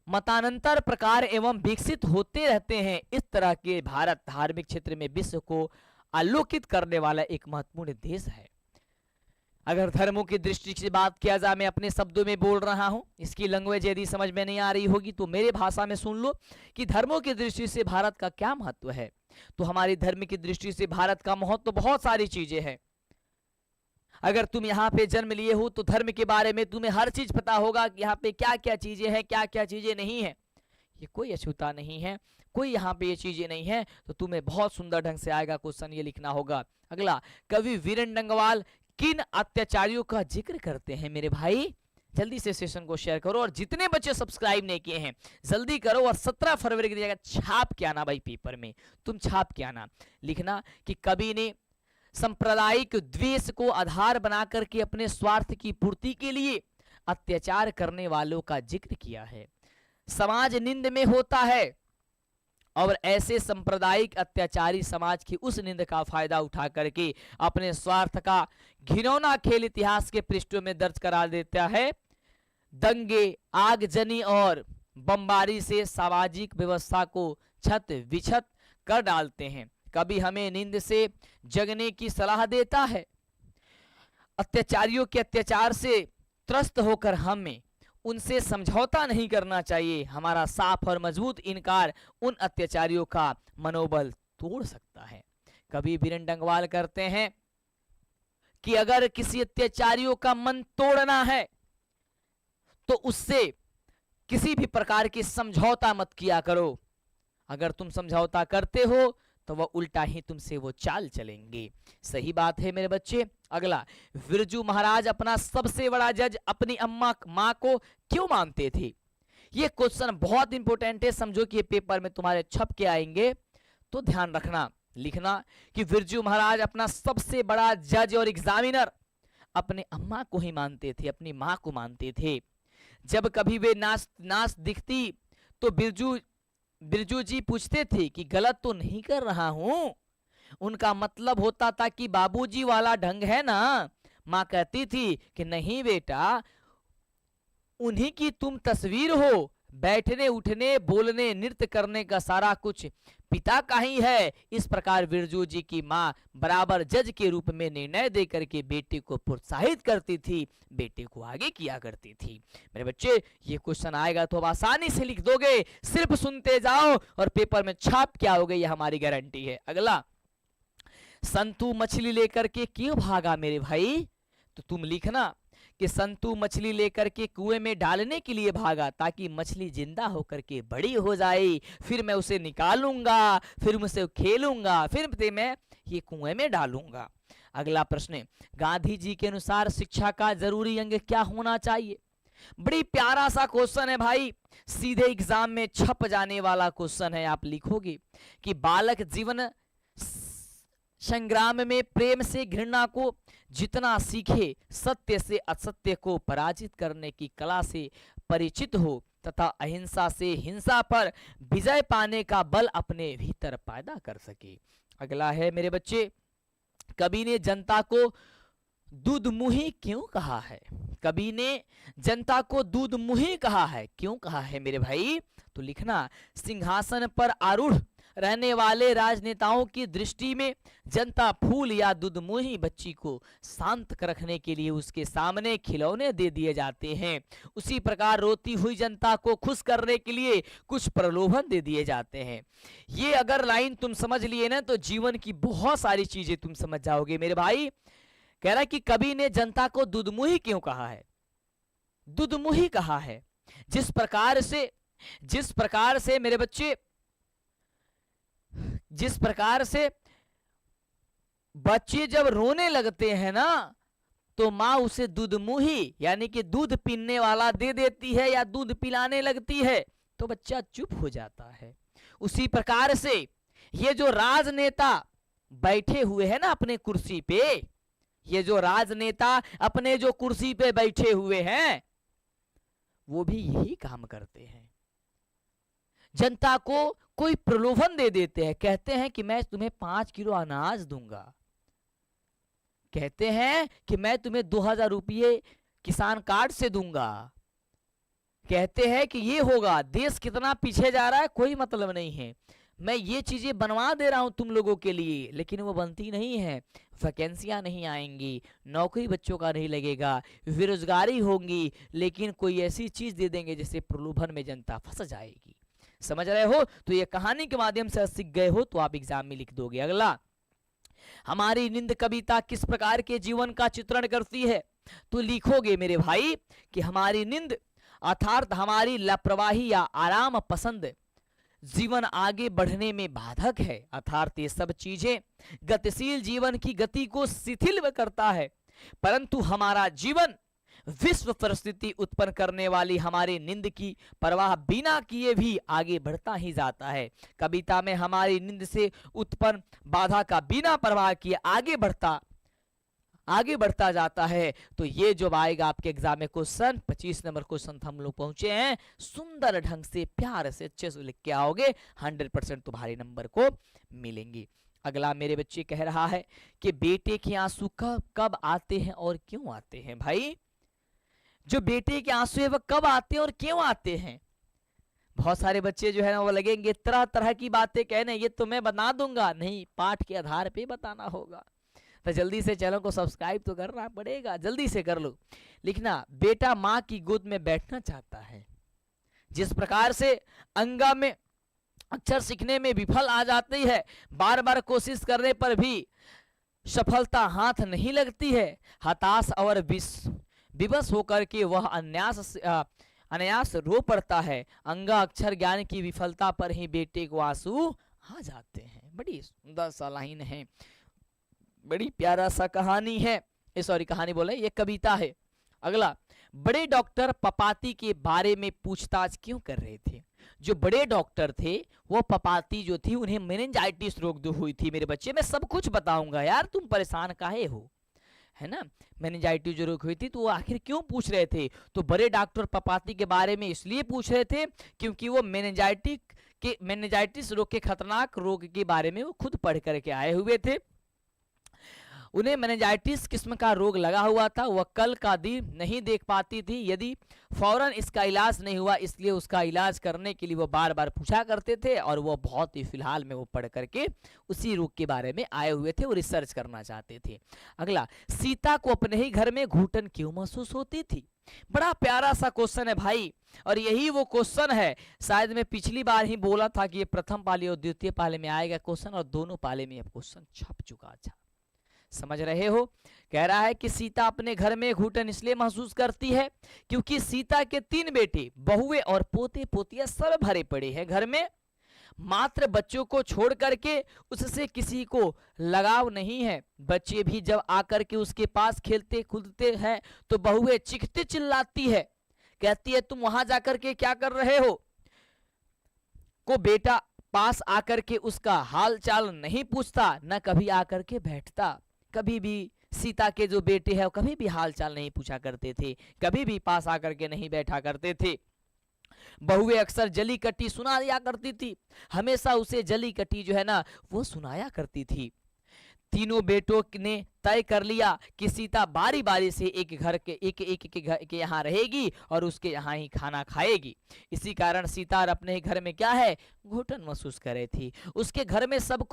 मतानंतर प्रकार एवं विकसित होते रहते हैं। इस तरह के भारत धार्मिक क्षेत्र में विश्व को आलोकित करने वाला एक महत्वपूर्ण देश है। अगर धर्मों की दृष्टि से बात किया जाए, मैं अपने शब्दों में बोल रहा हूं, इसकी लैंग्वेज यदि समझ में नहीं आ रही होगी तो मेरे भाषा में सुन लो कि धर्मों की दृष्टि से भारत का क्या महत्व है। तो हमारी धर्म की दृष्टि से भारत का महत्व तो बहुत सारी चीजें हैं। अगर तुम यहाँ पे जन्म लिए हो तो धर्म के बारे में तुम्हें हर चीज पता होगा कि यहाँ पे क्या क्या चीजें हैं, क्या क्या चीजें नहीं है। ये कोई अछूता नहीं है। कोई यहाँ पे ये चीजें नहीं है, तो तुम्हें बहुत सुंदर ढंग से आएगा क्वेश्चन, ये लिखना होगा। अगला, कवि वीरेन डंगवाल किन अत्याचारियों का जिक्र करते हैं मेरे भाई? जल्दी से सेशन को शेयर करो, और जितने बच्चे सब्सक्राइब नहीं किए हैं जल्दी करो, और 17 फरवरी की जगह छाप के आना भाई, पेपर में तुम छाप के आना। लिखना कि कवि ने सांप्रदायिक द्वेष को आधार बना करके अपने स्वार्थ की पूर्ति के लिए अत्याचार करने वालों का जिक्र किया है। समाज निंद में होता है और ऐसे सांप्रदायिक अत्याचारी समाज की उस निंद का फायदा उठा करके अपने स्वार्थ का घिनौना खेल इतिहास के पृष्ठों में दर्ज करा देता है। दंगे, आगजनी और बमबारी से सामाजिक व्यवस्था को छत विछत कर डालते हैं। कभी हमें नींद से जगने की सलाह देता है। अत्याचारियों के अत्याचार से त्रस्त होकर हमें उनसे समझौता नहीं करना चाहिए। हमारा साफ और मजबूत इनकार उन अत्याचारियों का मनोबल तोड़ सकता है। कभी वीरेन डंगवाल करते हैं कि अगर किसी अत्याचारियों का मन तोड़ना है तो उससे किसी भी प्रकार की समझौता मत किया करो। अगर तुम समझौता करते हो तो वह उल्टा ही तुमसे वो चाल चलेंगे। सही बात है मेरे बच्चे। अगला, बिरजू महाराज अपना सबसे बड़ा जज अपनी अम्मा माँ को क्यों मानते थे? ये क्वेश्चन बहुत इंपॉर्टेंट है, समझो कि ये पेपर में तुम्हारे छप के आएंगे, तो ध्यान रखना। लिखना कि बिरजू महाराज अपना सबसे बड़ा जज और एग्जामिनर अपने अम्मा को ही मानते थे, अपनी माँ को मानते थे। जब कभी वे नाच दिखती तो बिरजू जी पूछते थे कि गलत तो नहीं कर रहा हूं। उनका मतलब होता था कि बाबूजी वाला ढंग है ना। माँ कहती थी कि नहीं बेटा, उन्हीं की तुम तस्वीर हो, बैठने उठने बोलने नृत्य करने का सारा कुछ पिता का ही है। इस प्रकार बिरजू जी की माँ बराबर जज के रूप में निर्णय दे करके बेटे को प्रोत्साहित करती थी, बेटे को आगे किया करती थी। मेरे बच्चे, ये क्वेश्चन आएगा तो अब आसानी से लिख दोगे, सिर्फ सुनते जाओ और पेपर में छाप क्या हो गई, ये हमारी गारंटी है। अगला, संतू मछली लेकर के क्यों भागा मेरे भाई? तो तुम लिखना कि संतू मछली लेकर के कुएं में डालने के लिए भागा, ताकि मछली जिंदा होकर के बड़ी हो जाए, फिर मैं उसे निकालूंगा, फिर उसे खेलूंगा, फिर मैं ये कुएं में डालूंगा। अगला प्रश्न, गांधी जी के अनुसार शिक्षा का जरूरी अंग क्या होना चाहिए? बड़ी प्यारा सा क्वेश्चन है भाई, सीधे एग्जाम में छप जाने वाला क्वेश्चन है। आप लिखोगे कि बालक जीवन संग्राम में प्रेम से घृणा को जितना सीखे, सत्य से असत्य को पराजित करने की कला से परिचित हो तथा अहिंसा से हिंसा पर विजय पाने का बल अपने भीतर पैदा कर सके। अगला है मेरे बच्चे, कवि ने जनता को दूधमुही क्यों कहा है? कवि ने जनता को दूधमुही कहा है, क्यों कहा है मेरे भाई? तो लिखना, सिंहासन पर आरूढ़ रहने वाले राजनेताओं की दृष्टि में जनता फूल या दूधमुही बच्ची को शांत रखने के लिए उसके सामने खिलौने दे दिए जाते हैं। उसी प्रकार रोती हुई जनता को खुश करने के लिए कुछ प्रलोभन दे दिए जाते हैं। ये अगर लाइन तुम समझ लिए ना तो जीवन की बहुत सारी चीजें तुम समझ जाओगे मेरे भाई। कह रहा है कि कवि ने जनता को दूधमुही क्यों कहा है? दूधमुही कहा है जिस प्रकार से मेरे बच्चे, जिस प्रकार से बच्चे जब रोने लगते हैं ना तो माँ उसे दूधमुही यानी कि दूध पीने वाला दे देती है या दूध पिलाने लगती है तो बच्चा चुप हो जाता है। उसी प्रकार से ये जो राजनेता बैठे हुए हैं ना अपने कुर्सी पे, ये जो राजनेता अपने जो कुर्सी पे बैठे हुए हैं वो भी यही काम करते हैं। जनता को कोई प्रलोभन दे देते हैं, कहते हैं कि मैं तुम्हें 5 किलो अनाज दूंगा, कहते हैं कि मैं तुम्हें 2000 रुपये किसान कार्ड से दूंगा, कहते हैं कि ये होगा, देश कितना पीछे जा रहा है कोई मतलब नहीं है, मैं ये चीजें बनवा दे रहा हूं तुम लोगों के लिए, लेकिन वो बनती नहीं है, वैकेंसियां नहीं आएंगी, नौकरी बच्चों का नहीं लगेगा, बेरोजगारी होंगी, लेकिन कोई ऐसी चीज दे देंगे जिससे प्रलोभन में जनता फंस जाएगी। समझ रहे हो? तो ये कहानी के माध्यम से सीख गए हो तो आप एग्जाम में लिख दोगे। अगला, हमारी नींद कविता किस प्रकार के जीवन का चित्रण करती है? तो लिखोगे मेरे भाई कि हमारी नींद अर्थात हमारी लापरवाही या आराम पसंद जीवन आगे बढ़ने में बाधक है, अर्थात ये सब चीजें गतिशील जीवन की गति को शिथिल करता है। परंतु हमारा जीवन विश्व परिस्थिति उत्पन्न करने वाली हमारी नींद की परवाह बिना किए भी आगे बढ़ता ही जाता है। कविता में हमारी नींद से उत्पन्न बाधा का बिना परवाह किए आगे बढ़ता जाता है। तो ये जो आएगा आपके एग्जाम में क्वेश्चन, 25 नंबर क्वेश्चन हम लोग पहुंचे हैं, सुंदर ढंग से प्यार से अच्छे से लिख के आओगे, 100% तुम्हारे नंबर को मिलेंगे। अगला मेरे बच्चे कह रहा है कि बेटे के आंसू कब कब आते हैं और क्यों आते हैं। भाई जो बेटे के आंसू है वह कब आते हैं और क्यों आते हैं। बहुत सारे बच्चे जो है ना वो लगेंगे तरह तरह की बातें कहने, ये तो मैं बता दूंगा, नहीं पाठ के आधार पे बताना होगा। तो जल्दी से चैनल को सब्सक्राइब तो करना पड़ेगा, जल्दी से कर लो। लिखना, बेटा माँ की गोद में बैठना चाहता है। जिस प्रकार से अंगा में अक्षर सीखने में विफल आ जाती है, बार बार कोशिश करने पर भी सफलता हाथ नहीं लगती है, हताश और विवश होकर के वह अनायास रो पड़ता है। अंगा अक्षर ज्ञान की विफलता पर ही बेटे को आंसू आ जाते हैं। बड़ी सुंदर सा लाइन है, बड़ी प्यारा सा कहानी है, सॉरी कहानी बोले, ये कविता है। अगला, बड़े डॉक्टर पपाती के बारे में पूछताछ क्यों कर रहे थे। जो बड़े डॉक्टर थे वो पपाती जो थी उन्हें मेनिंजाइटिस रोग हुई थी। मेरे बच्चे मैं सब कुछ बताऊंगा यार, तुम परेशान काहे हो, है ना। मेनिंजाइटिस जो रोग हुई थी तो वो आखिर क्यों पूछ रहे थे। तो बड़े डॉक्टर पपाती के बारे में इसलिए पूछ रहे थे क्योंकि वो मेनिंजाइटिस रोग के खतरनाक रोग के बारे में वो खुद पढ़ करके आए हुए थे। उन्हें मेनिंजाइटिस किस्म का रोग लगा हुआ था, वह कल का दिन नहीं देख पाती थी यदि फौरन इसका इलाज नहीं हुआ, इसलिए उसका इलाज करने के लिए वो बार बार पूछा करते थे। और वो बहुत ही फिलहाल में वो पढ़ करके उसी रोग के बारे में आए हुए थे, वो रिसर्च करना चाहते थे। अगला, सीता को अपने ही घर में घुटन क्यों महसूस होती थी। बड़ा प्यारा सा क्वेश्चन है भाई, और यही वो क्वेश्चन है, शायद मैं पिछली बार ही बोला था कि ये प्रथम पाली और द्वितीय पाली में आएगा क्वेश्चन, और दोनों पाली में क्वेश्चन छप चुका। अच्छा समझ रहे हो। कह रहा है कि सीता अपने घर में घुटन इसलिए महसूस करती है क्योंकि सीता के 3 बेटे, बहुए और पोते पोतियां सब भरे पड़े हैं घर में। मात्र बच्चों को छोड़ करके उससे किसी को लगाव नहीं है। बच्चे भी जब आकर के उसके पास खेलते कूदते हैं तो बहुए चीखती चिल्लाती है, कहती है तुम वहां जाकर के क्या कर रहे हो। को बेटा पास आकर के उसका हाल चाल नहीं पूछता, न कभी आकर के बैठता। कभी भी सीता के जो बेटे हैं कभी भी हाल चाल नहीं पूछा करते थे, कभी भी पास आकर के नहीं बैठा करते थे। बहुएं अक्सर जली कटी सुना दिया करती थी, हमेशा उसे जली कटी जो है ना वो सुनाया करती थी। तीनों बेटों ने तय कर लिया कि सीता बारी बारी से एक घर के यहाँ रहेगी और उसके यहाँ ही खाना खाएगी। इसी कारण सीता अपने घर में क्या है, घुटन महसूस कर रही थी। उसके घर में सब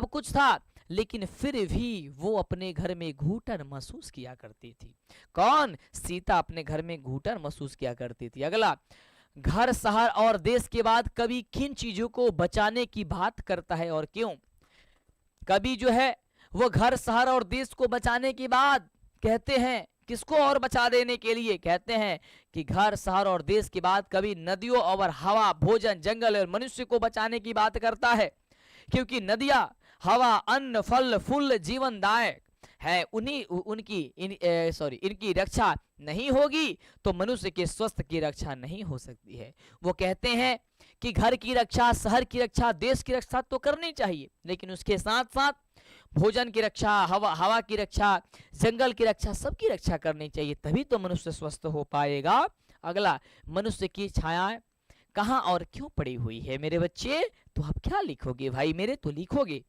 कुछ था, लेकिन फिर भी वो अपने घर में घुटन महसूस किया करती थी। कौन? सीता अपने घर में घुटन महसूस किया करती थी। अगला, घर शहर और देश के बाद कवि किन चीजों को बचाने की बात करता है और क्यों। कवि जो है वो घर शहर और देश को बचाने की बात कहते हैं, किसको और बचा देने के लिए कहते हैं कि घर शहर और देश के बाद कवि नदियों और हवा, भोजन, जंगल और मनुष्य को बचाने की बात करता है। क्योंकि नदियां, हवा, अन्न, फल, फूल जीवनदायक है, इनकी रक्षा नहीं होगी तो मनुष्य के स्वास्थ्य की रक्षा नहीं हो सकती है। वो कहते हैं कि घर की रक्षा, शहर की रक्षा, देश की रक्षा तो करनी चाहिए, लेकिन उसके साथ साथ भोजन की रक्षा, हवा की रक्षा, जंगल की रक्षा, सबकी रक्षा करनी चाहिए, तभी तो मनुष्य स्वस्थ हो पाएगा। अगला, मनुष्य की छाया कहाँ और क्यों पड़ी हुई है। मेरे बच्चे तो आप क्या लिखोगे भाई, मेरे तो लिखोगे।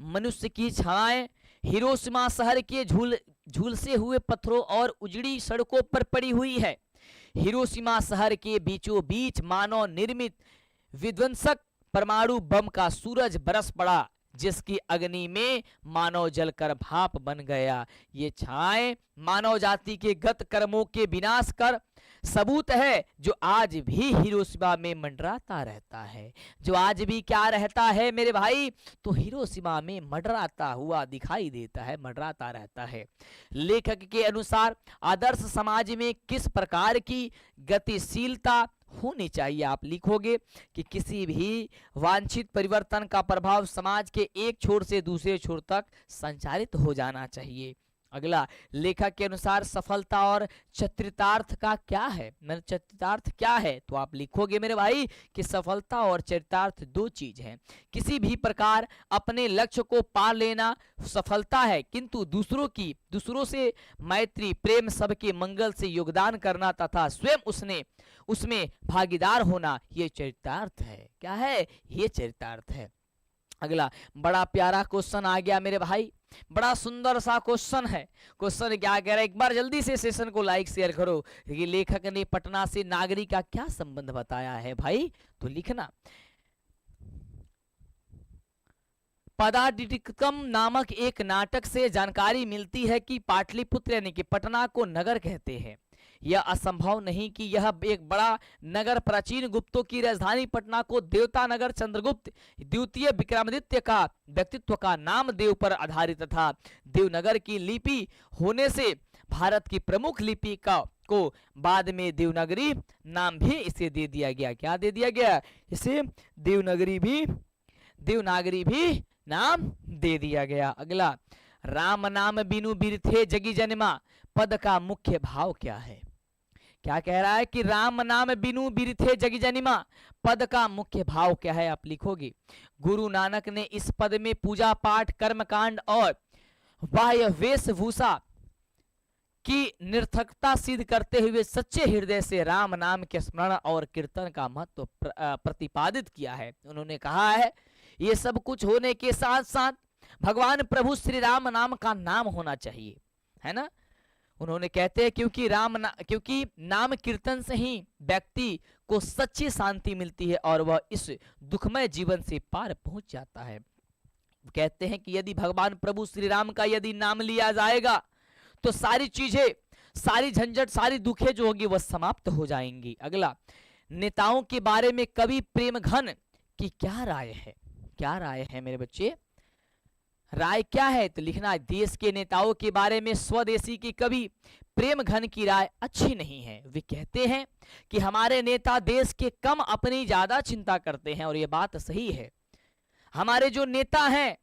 मनुष्य की छाया हिरोशिमा शहर के झूलसे हुए पत्थरों और उजड़ी सड़कों पर पड़ी हुई है। हिरोशिमा शहर के बीचों बीच मानव निर्मित विध्वंसक परमाणु बम का सूरज बरस पड़ा, जिसकी अग्नि में मानव जलकर भाप बन गया। ये छाए मानव जाति के गत कर्मों के विनाश कर सबूत है जो आज भी हिरोशिमा में मंडराता रहता है। जो आज भी क्या रहता है मेरे भाई, तो हिरोशिमा में मंडराता हुआ दिखाई देता है, मंडराता रहता है। लेखक के अनुसार आदर्श समाज में किस प्रकार की गतिशीलता होनी चाहिए? आप लिखोगे कि किसी भी वांछित परिवर्तन का प्रभाव समाज के एक छोर से दूसरे छोर तक संचारित हो जाना चाहिए। अगला, लेखक के अनुसार सफलता और चरितार्थ का क्या है? चरितार्थ क्या है? तो आप लिखोगे मेरे भाई कि सफलता और चरितार्थ दो चीज हैं। किसी भी प्रकार अपने लक्ष्य को पा लेना सफलता है, किंतु दूसरों से मैत्री, प्रेम, सबके मंगल से योगदान करना तथा स्वयं उसमें भागीदार होना, ये चरितार्थ है। क्या है? ये चरितार्थ है। अगला, बड़ा प्यारा क्वेश्चन आ गया मेरे भाई, बड़ा सुंदर सा क्वेश्चन है। क्वेश्चन क्या कह रहा है? एक बार जल्दी से सेशन को लाइक शेयर करो। ये लेखक ने पटना से नागरी का क्या संबंध बताया है भाई? तो लिखना, पदाटिकम नामक एक नाटक से जानकारी मिलती है कि पाटलिपुत्र यानी कि पटना को नगर कहते हैं। यह असंभव नहीं कि यह एक बड़ा नगर प्राचीन गुप्तों की राजधानी पटना को देवता नगर चंद्रगुप्त द्वितीय विक्रमादित्य का व्यक्तित्व का नाम देव पर आधारित था। देवनगर की लिपि होने से भारत की प्रमुख लिपि को बाद में देवनागरी नाम भी इसे दे दिया गया। क्या दे दिया गया? इसे देवनागरी भी नाम दे दिया गया। अगला, राम नाम बिनु बिरथे जगी जन्मा पद का मुख्य भाव क्या है? क्या कह रहा है कि राम नाम बिनु बिरथे जगी जनिमा पद का मुख्य भाव क्या है? आप लिखोगे, गुरु नानक ने इस पद में पूजा पाठ, कर्मकांड और बाह्य वेशभूषा की निरर्थकता सिद्ध करते हुए सच्चे हृदय से राम नाम के स्मरण और कीर्तन का महत्व प्रतिपादित किया है। उन्होंने कहा है ये सब कुछ होने के साथ साथ भगवान प्रभु श्री राम नाम का नाम होना चाहिए, है ना। उन्होंने कहते हैं क्योंकि नाम कीर्तन से ही व्यक्ति को सच्ची शांति मिलती है और वह इस दुखमय जीवन से पार पहुंच जाता है। कहते हैं कि यदि भगवान प्रभु श्री राम का यदि नाम लिया जाएगा तो सारी चीजें, सारी झंझट, सारी दुखें जो होगी वह समाप्त हो जाएंगी। अगला, नेताओं के बारे में कवि प्रेमघन की क्या राय है? क्या राय है मेरे बच्चे? राय क्या है? तो लिखना, देश के नेताओं के बारे में स्वदेशी के कवि प्रेमघन की राय अच्छी नहीं है। वे कहते हैं कि हमारे नेता देश के कम अपनी ज्यादा चिंता करते हैं और यह बात सही है। हमारे जो नेता हैं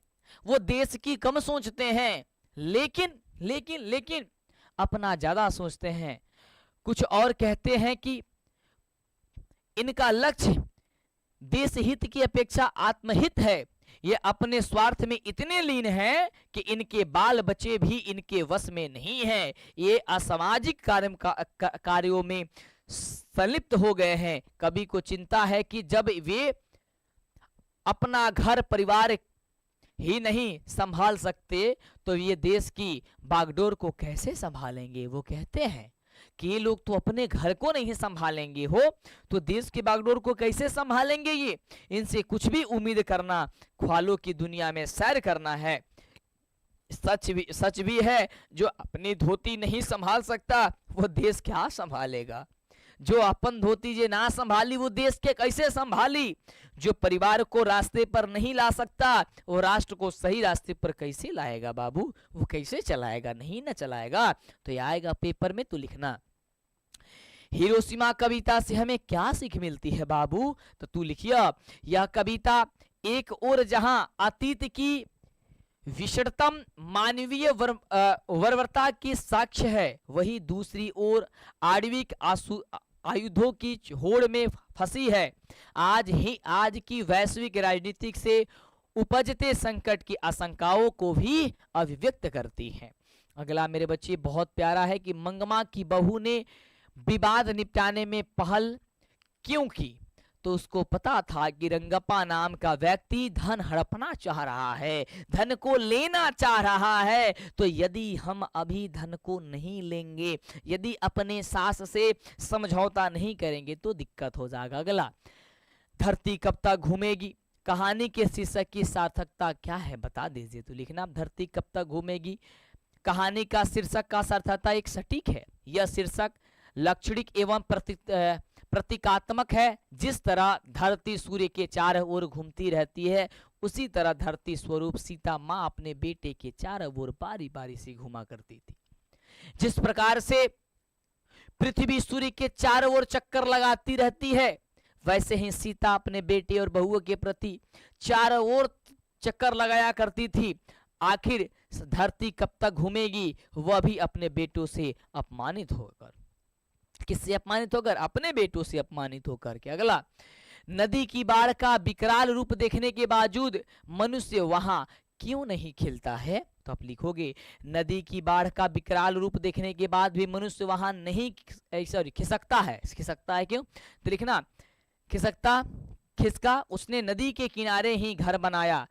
वो देश की कम सोचते हैं, लेकिन अपना ज्यादा सोचते हैं। कुछ और कहते हैं कि इनका लक्ष्य देश हित की अपेक्षा आत्महित है। ये अपने स्वार्थ में इतने लीन हैं कि इनके बाल बच्चे भी इनके वश में नहीं हैं। ये असामाजिक कार्यों में संलिप्त हो गए हैं। कवि को चिंता है कि जब वे अपना घर परिवार ही नहीं संभाल सकते तो ये देश की बागडोर को कैसे संभालेंगे। वो कहते हैं कि ये लोग तो अपने घर को नहीं संभालेंगे हो तो देश की बागडोर को कैसे संभालेंगे। ये इनसे कुछ भी उम्मीद करना ख्वालों की दुनिया में सैर करना है। सच भी है, जो अपनी धोती नहीं संभाल सकता वो देश क्या संभालेगा। जो अपन धोती जे ना संभाली वो देश के कैसे संभाली। जो परिवार को रास्ते पर नहीं ला सकता वो राष्ट्र को सही रास्ते पर कैसे लाएगा बाबू। वो कैसे चलाएगा, नहीं ना चलाएगा। तो ये आएगा पेपर में, तो लिखना, हिरोशिमा कविता से हमें क्या सीख मिलती है बाबू। तो तू लिखिया, यह कविता एक ओर जहां अतीत की विषणतम मानवीय बर्बरता की साक्ष्य है, वही दूसरी ओर आणविक आयुधों की होड़ में फंसी है। आज की वैश्विक राजनीतिक से उपजते संकट की आशंकाओं को भी अभिव्यक्त करती है। अगला मेरे बच्चे बहुत प्यारा है कि मंगमा की बहू ने विवाद निपटाने में पहल क्यों की। तो उसको पता था कि रंगप्पा नाम का व्यक्ति धन हड़पना चाह रहा है, धन को लेना चाह रहा है। तो यदि हम अभी धन को नहीं लेंगे, यदि अपने सास से समझौता नहीं करेंगे तो दिक्कत हो जाएगा। अगला, धरती कब तक घूमेगी कहानी के शीर्षक की सार्थकता क्या है बता दीजिए। तो लिखना, धरती कब तक घूमेगी कहानी का शीर्षक का सार्थकता एक सटीक है। यह शीर्षक लाक्षणिक एवं प्रतीकात्मक है। जिस तरह धरती सूर्य के चारों ओर घूमती रहती है, उसी तरह धरती स्वरूप सीता माँ अपने बेटे के चारों ओर बारी बारी से घुमा करती थी। जिस प्रकार से पृथ्वी सूर्य के चारों ओर चक्कर लगाती रहती है, वैसे ही सीता अपने बेटे और बहुओं के प्रति चारों ओर चक्कर लगाया करती थी। आखिर धरती कब तक घूमेगी, वह भी अपने बेटों से अपमानित होकर। किससे अपमानित होकर? अपने बेटों से अपमानित होकर के। अगला, नदी की बाढ़ का विकराल रूप देखने के बावजूद मनुष्य वहां क्यों नहीं खिलता है? तो आप लिखोगे, नदी की बाढ़ का विकराल रूप देखने के बाद भी मनुष्य वहां नहीं खिसकता है। खिसकता है क्यों? तो लिखना, खिसकता, खिसका, उसने नदी के किनारे ही घर बनाया,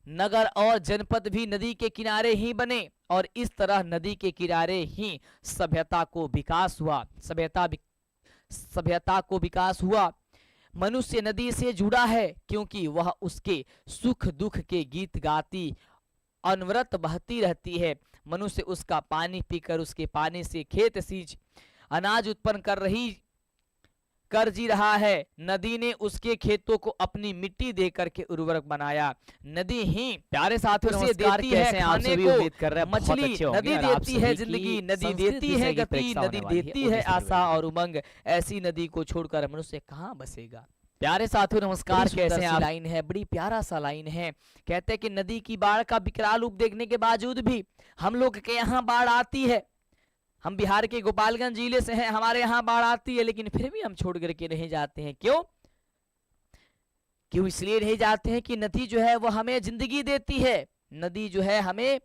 नगर और जनपद भी नदी के किनारे ही बने, और इस तरह नदी के किनारे ही सभ्यता को विकास हुआ। सभ्यता को विकास हुआ। मनुष्य नदी से जुड़ा है क्योंकि वह उसके सुख दुख के गीत गाती अनवरत बहती रहती है। मनुष्य उसका पानी पीकर उसके पानी से खेत सींच अनाज उत्पन्न कर जी रहा है। नदी ने उसके खेतों को अपनी मिट्टी दे करके उर्वरक बनाया। नदी ही प्यारे साथियों से देती है खाने को, मछली नदी देती है जिंदगी, नदी देती है गति, नदी देती है आशा और उमंग। ऐसी नदी को छोड़कर मनुष्य कहाँ बसेगा? प्यारे साथियों नमस्कार, कैसे हैं आप? लाइन है, बड़ी प्यारा सा लाइन है। कहते हैं कि नदी की बाढ़ का विकराल रूप देखने के बावजूद भी हम लोग के यहाँ बाढ़ आती है। हम बिहार के गोपालगंज जिले से हैं, हमारे यहाँ बाढ़ आती है, लेकिन फिर भी हम छोड़ करके नहीं जाते हैं। क्यों? क्यों इसलिए नहीं जाते हैं कि नदी जो है वो हमें जिंदगी देती है। नदी जो है हमें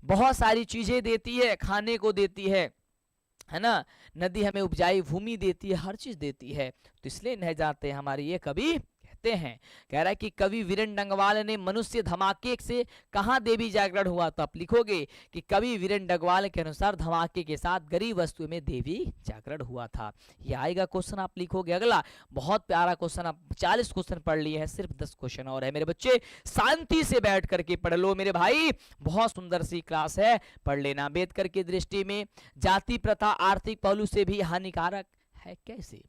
बहुत सारी चीजें देती है, खाने को देती है ना। नदी हमें उपजाई भूमि देती है, हर चीज देती है, तो इसलिए नहीं जाते। हमारे ये कवि कहते हैं, कह रहा है कि कवि वीरेन डंगवाल ने मनुष्य धमाके से कहाँ देवी जागरण हुआ? तो आप लिखोगे कि कवि वीरेन डंगवाल के अनुसार धमाके के साथ गरीब वस्तु में देवी जागरण हुआ था। ये आएगा क्वेश्चन, आप लिखोगे। अगला बहुत प्यारा क्वेश्चन, आप 40 क्वेश्चन पढ़ लिए हैं, सिर्फ 10 क्वेश्चन और है। मेरे बच्चे शांति से बैठ करके पढ़ लो मेरे भाई, बहुत सुंदर सी क्लास है, पढ़ लेना। अम्बेडकर की दृष्टि में जाति प्रथा आर्थिक पहलू से भी हानिकारक है, कैसे?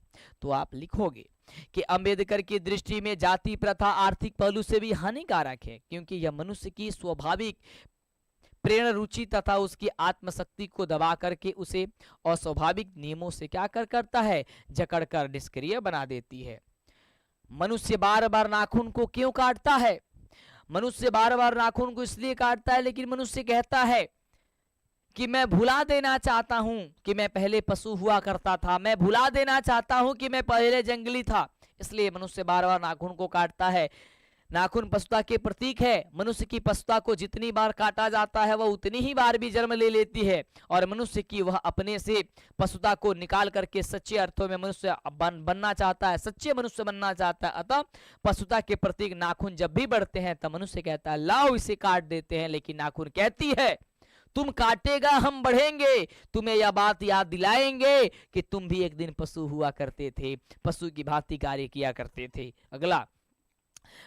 तो आप लिखोगे कि अंबेडकर की दृष्टि में जाति प्रथा आर्थिक पहलू से भी हानिकारक है, क्योंकि यह मनुष्य की स्वाभाविक प्रेरणा रुचि तथा उसकी आत्मशक्ति को दबा करके उसे अस्वाभाविक नियमों से क्या करता है? जकड़कर निष्क्रिय बना देती है। मनुष्य बार बार नाखून को क्यों काटता है? मनुष्य बार बार नाखून को इसलिए काटता है, लेकिन मनुष्य कहता है कि मैं भुला देना चाहता हूं कि मैं पहले पशु हुआ करता था, मैं भुला देना चाहता हूं कि मैं पहले जंगली था। इसलिए मनुष्य बार बार नाखून को काटता है। नाखून पशुता के प्रतीक है। मनुष्य की पशुता को जितनी बार काटा जाता है वह उतनी ही बार भी जन्म ले लेती है, और मनुष्य की वह अपने से पशुता को निकाल करके सच्चे अर्थों में मनुष्य बनना चाहता है, सच्चे मनुष्य बनना चाहता है। अतः पशुता के प्रतीक नाखून जब भी बढ़ते हैं तब मनुष्य कहता है लाओ इसे काट देते हैं, लेकिन नाखून कहती है तुम काटेगा हम बढ़ेंगे, तुम्हें यह बात याद दिलाएंगे कि तुम भी एक दिन पशु हुआ करते थे, पशु की भांति कार्य किया करते थे। अगला,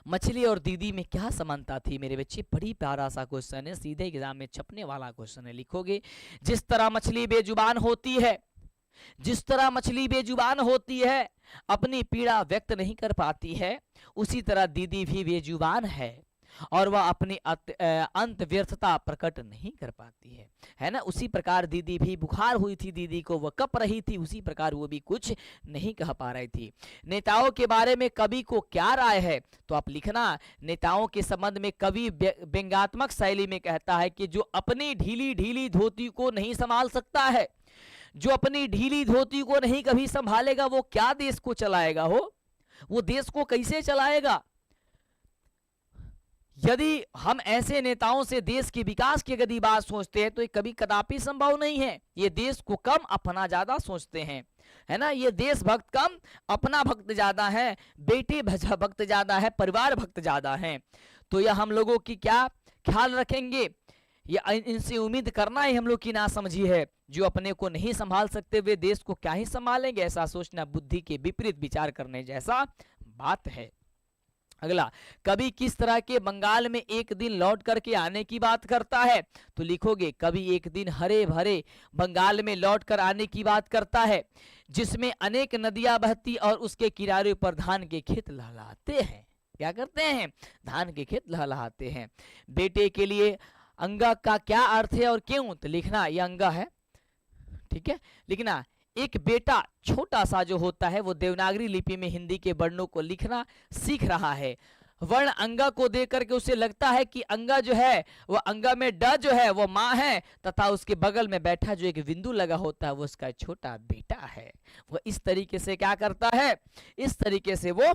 मछली और दीदी में क्या समानता थी? मेरे बच्चे बड़ी प्यारा सा क्वेश्चन है, सीधे एग्जाम में छपने वाला क्वेश्चन है। लिखोगे, जिस तरह मछली बेजुबान होती है, जिस तरह मछली बेजुबान होती है, अपनी पीड़ा व्यक्त नहीं कर पाती है, उसी तरह दीदी भी बेजुबान है और वह अपनी अंत व्यर्थता प्रकट नहीं कर पाती है ना। उसी प्रकार दीदी भी बुखार हुई थी, दीदी को वह कप रही थी, उसी प्रकार वो भी कुछ नहीं कह पा रही थी। नेताओं के बारे में कवि को क्या राय है? तो आप लिखना, नेताओं के संबंध में कवि व्यंग्यात्मक शैली में कहता है कि जो अपनी ढीली ढीली धोती को नहीं संभाल सकता है, जो अपनी ढीली धोती को नहीं कभी संभालेगा, वो क्या देश को चलाएगा? वो देश को कैसे चलाएगा? यदि हम ऐसे नेताओं से देश के विकास की यदि बात सोचते हैं तो ये कभी कदापि संभव नहीं है। ये देश को कम अपना ज्यादा सोचते हैं, है ना। ये देशभक्त कम, अपना भक्त ज्यादा है, बेटे भक्त ज्यादा है, परिवार भक्त ज्यादा है। तो यह हम लोगों की क्या ख्याल रखेंगे? ये इनसे उम्मीद करना ही हम लोग की नासमझी है। जो अपने को नहीं संभाल सकते वे देश को क्या ही संभालेंगे? ऐसा सोचना बुद्धि के विपरीत विचार करने जैसा बात है। अगला, कभी किस तरह के बंगाल में एक दिन लौट करके आने की बात करता है? तो लिखोगे कभी एक दिन हरे भरे बंगाल में लौट कर आने की बात करता है, जिसमें अनेक नदियां बहती और उसके किनारे पर धान के खेत लहलहाते हैं। क्या करते हैं? धान के खेत लहलहाते हैं। बेटे के लिए अंगा का क्या अर्थ है और क्यों? तो लिखना ये अंगा है, ठीक है, लिखना एक बेटा छोटा सा जो होता है वो देवनागरी लिपि में हिंदी के वर्णों को लिखना सीख रहा है। वर्ण अंगा को देख करके उसे लगता है कि अंगा जो है वो अंगा में ड जो है वो माँ है, तथा उसके बगल में बैठा जो एक बिंदु लगा होता है वो उसका छोटा बेटा है। वो इस तरीके से क्या करता है? इस तरीके से वो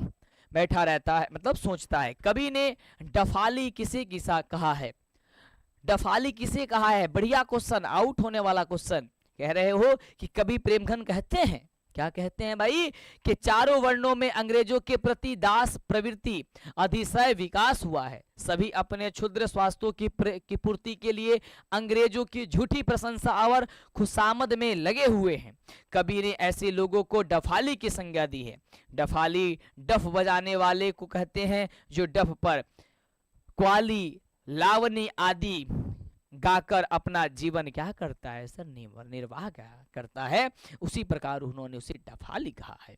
बैठा रहता है, मतलब सोचता है। कवि ने डफाली किसे किसा कहा है? डफाली किसे कहा है? बढ़िया क्वेश्चन, आउट होने वाला क्वेश्चन। कह रहे हो कि कवि प्रेमघन कहते हैं, क्या कहते हैं भाई? कि चारों वर्णों में अंग्रेजों के प्रति दास प्रवृत्ति अतिशय विकास हुआ है। सभी अपने क्षुद्र स्वास्थ्यों की पूर्ति के लिए अंग्रेजों की झूठी प्रशंसा और खुशामद में लगे हुए हैं। कवि ने ऐसे लोगों को डफाली की संज्ञा दी है। डफाली डफ बजाने वाले को कहते हैं, जो डफ पर क्वाली, लावनी आदि गाकर अपना जीवन क्या करता है सर? निर्वाह करता है। उसी प्रकार उन्होंने उसे डफाली कहा है।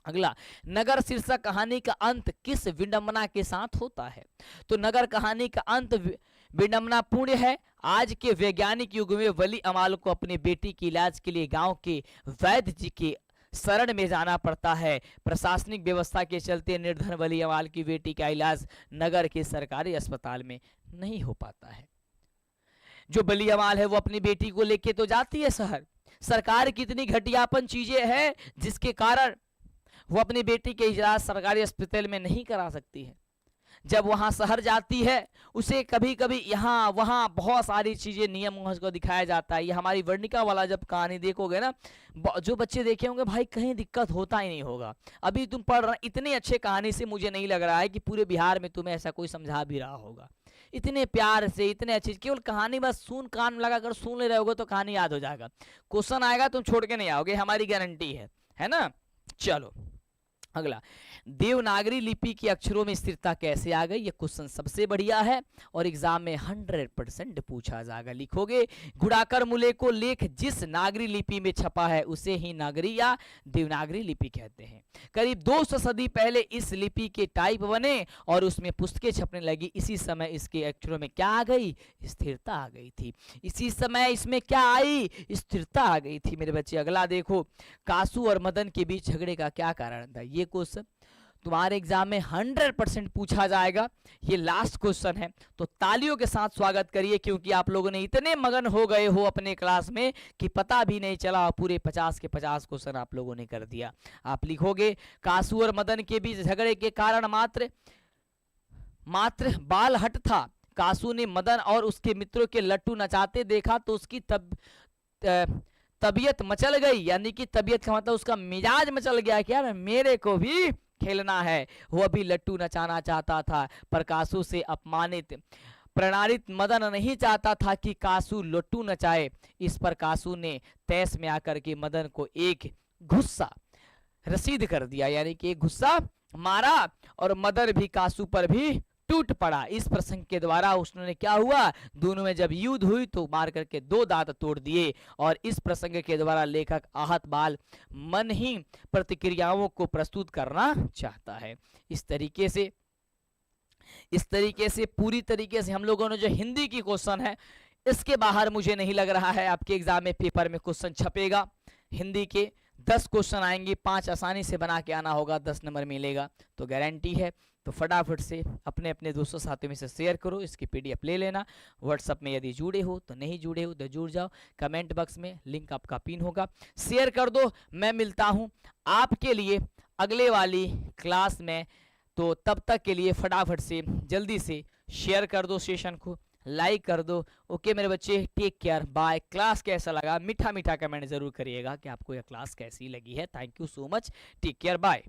अगला, नगर शीर्षक कहानी का अंत किस विडंबना के साथ होता है? तो नगर कहानी का अंत विडंबनापूर्ण है। आज के वैज्ञानिक युग में वली अमाल को अपनी बेटी के इलाज के लिए गांव के वैद्य जी के शरण में जाना पड़ता है। प्रशासनिक व्यवस्था के चलते निर्धन वली अमाल की बेटी का इलाज नगर के सरकारी अस्पताल में नहीं हो पाता है। जो बली अमाल है वो अपनी बेटी को लेके तो जाती है शहर। सरकार कितनी घटियापन चीजें हैं जिसके कारण वो अपनी बेटी के इलाज सरकारी अस्पताल में नहीं करा सकती है। जब वहां शहर जाती है उसे कभी कभी यहाँ वहाँ बहुत सारी चीजें नियम को दिखाया जाता है। ये हमारी वर्णिका वाला जब कहानी देखोगे ना, जो बच्चे देखे होंगे भाई कहीं दिक्कत होता ही नहीं होगा। अभी तुम पढ़ रहे इतनी अच्छे कहानी से मुझे नहीं लग रहा है कि पूरे बिहार में तुम्हें ऐसा कोई समझा भी रहा होगा। इतने प्यार से, इतने अच्छे, केवल कहानी बस सुन, कान लगाकर सुन ले रहे होगे तो कहानी याद हो जाएगा। क्वेश्चन आएगा तुम छोड़ के नहीं आओगे, हमारी गारंटी है ना। चलो अगला, देवनागरी लिपि के अक्षरों में स्थिरता कैसे आ गई? ये क्वेश्चन सबसे बढ़िया है और एग्जाम में 100% पूछा जाएगा। लिखोगे गुड़ाकर मूले को लेख जिस नागरी लिपि में छपा है उसे ही नागरी या देवनागरी लिपि कहते हैं। करीब 200 सदी पहले इस लिपि के टाइप बने और उसमें पुस्तकें छपने लगी। इसी समय इसके अक्षरों में क्या आ गई? स्थिरता आ गई थी। इसी समय इसमें क्या आई? स्थिरता आ गई थी मेरे बच्चे। अगला देखो, कासू और मदन के बीच झगड़े का क्या कारण था? ये क्वेश्चन तुम्हारे एग्जाम में 100% पूछा जाएगा। ये लास्ट क्वेश्चन है, तो तालियों के साथ स्वागत करिए क्योंकि आप लोगों ने इतने मगन हो गए हो अपने क्लास में कि पता भी नहीं चला, पूरे 50 के 50 क्वेश्चन आप लोगों ने कर दिया। आप लिखोगे कासू और मदन के बीच झगड़े के कारण मात्र बाल हट था। कासू ने मदन और उसके मित्रों के लट्टू नचाते देखा तो उसकी तबीयत मचल गई, यानी कि तबीयत का मतलब उसका मिजाज मचल गया कि यार मेरे को भी खेलना है। वो भी लट्टू नचाना चाहता था, पर कासू से अपमानित प्रणालित मदन नहीं चाहता था कि कासू लट्टू नचाए। इस पर कासू ने तैस में आकर के मदन को एक गुस्सा रसीद कर दिया, यानी कि एक गुस्सा मारा और मदन भी कासू पर भी टूट पड़ा। इस प्रसंग के द्वारा उसने क्या हुआ, दोनों में जब युद्ध हुई तो मार करके 2 दांत तोड़ दिए। और इस प्रसंग के द्वारा लेखक आहत बाल मन ही प्रतिक्रियाओं को प्रस्तुत करना चाहता है। इस तरीके से पूरी तरीके से हम लोगों ने जो हिंदी की क्वेश्चन है, इसके बाहर मुझे नहीं लग रहा है आपके एग्जाम में पेपर में क्वेश्चन छपेगा। हिंदी के 10 क्वेश्चन आएंगे, 5 आसानी से बना के आना होगा, 10 नंबर मिलेगा तो गारंटी है। तो फटाफट से अपने अपने दोस्तों साथियों में से शेयर करो, इसकी PDF ले लेना। व्हाट्सएप में यदि जुड़े हो तो, नहीं जुड़े हो तो जुड़ जाओ। कमेंट बॉक्स में लिंक आपका पिन होगा, शेयर कर दो। मैं मिलता हूं आपके लिए अगले वाली क्लास में, तो तब तक के लिए फटाफट से जल्दी से शेयर कर दो, सेशन को लाइक कर दो। ओके मेरे बच्चे, टेक केयर, बाय। क्लास कैसा लगा मीठा मीठा कमेंट जरूर करिएगा कि आपको यह क्लास कैसी लगी है। Thank you so much, take care, bye.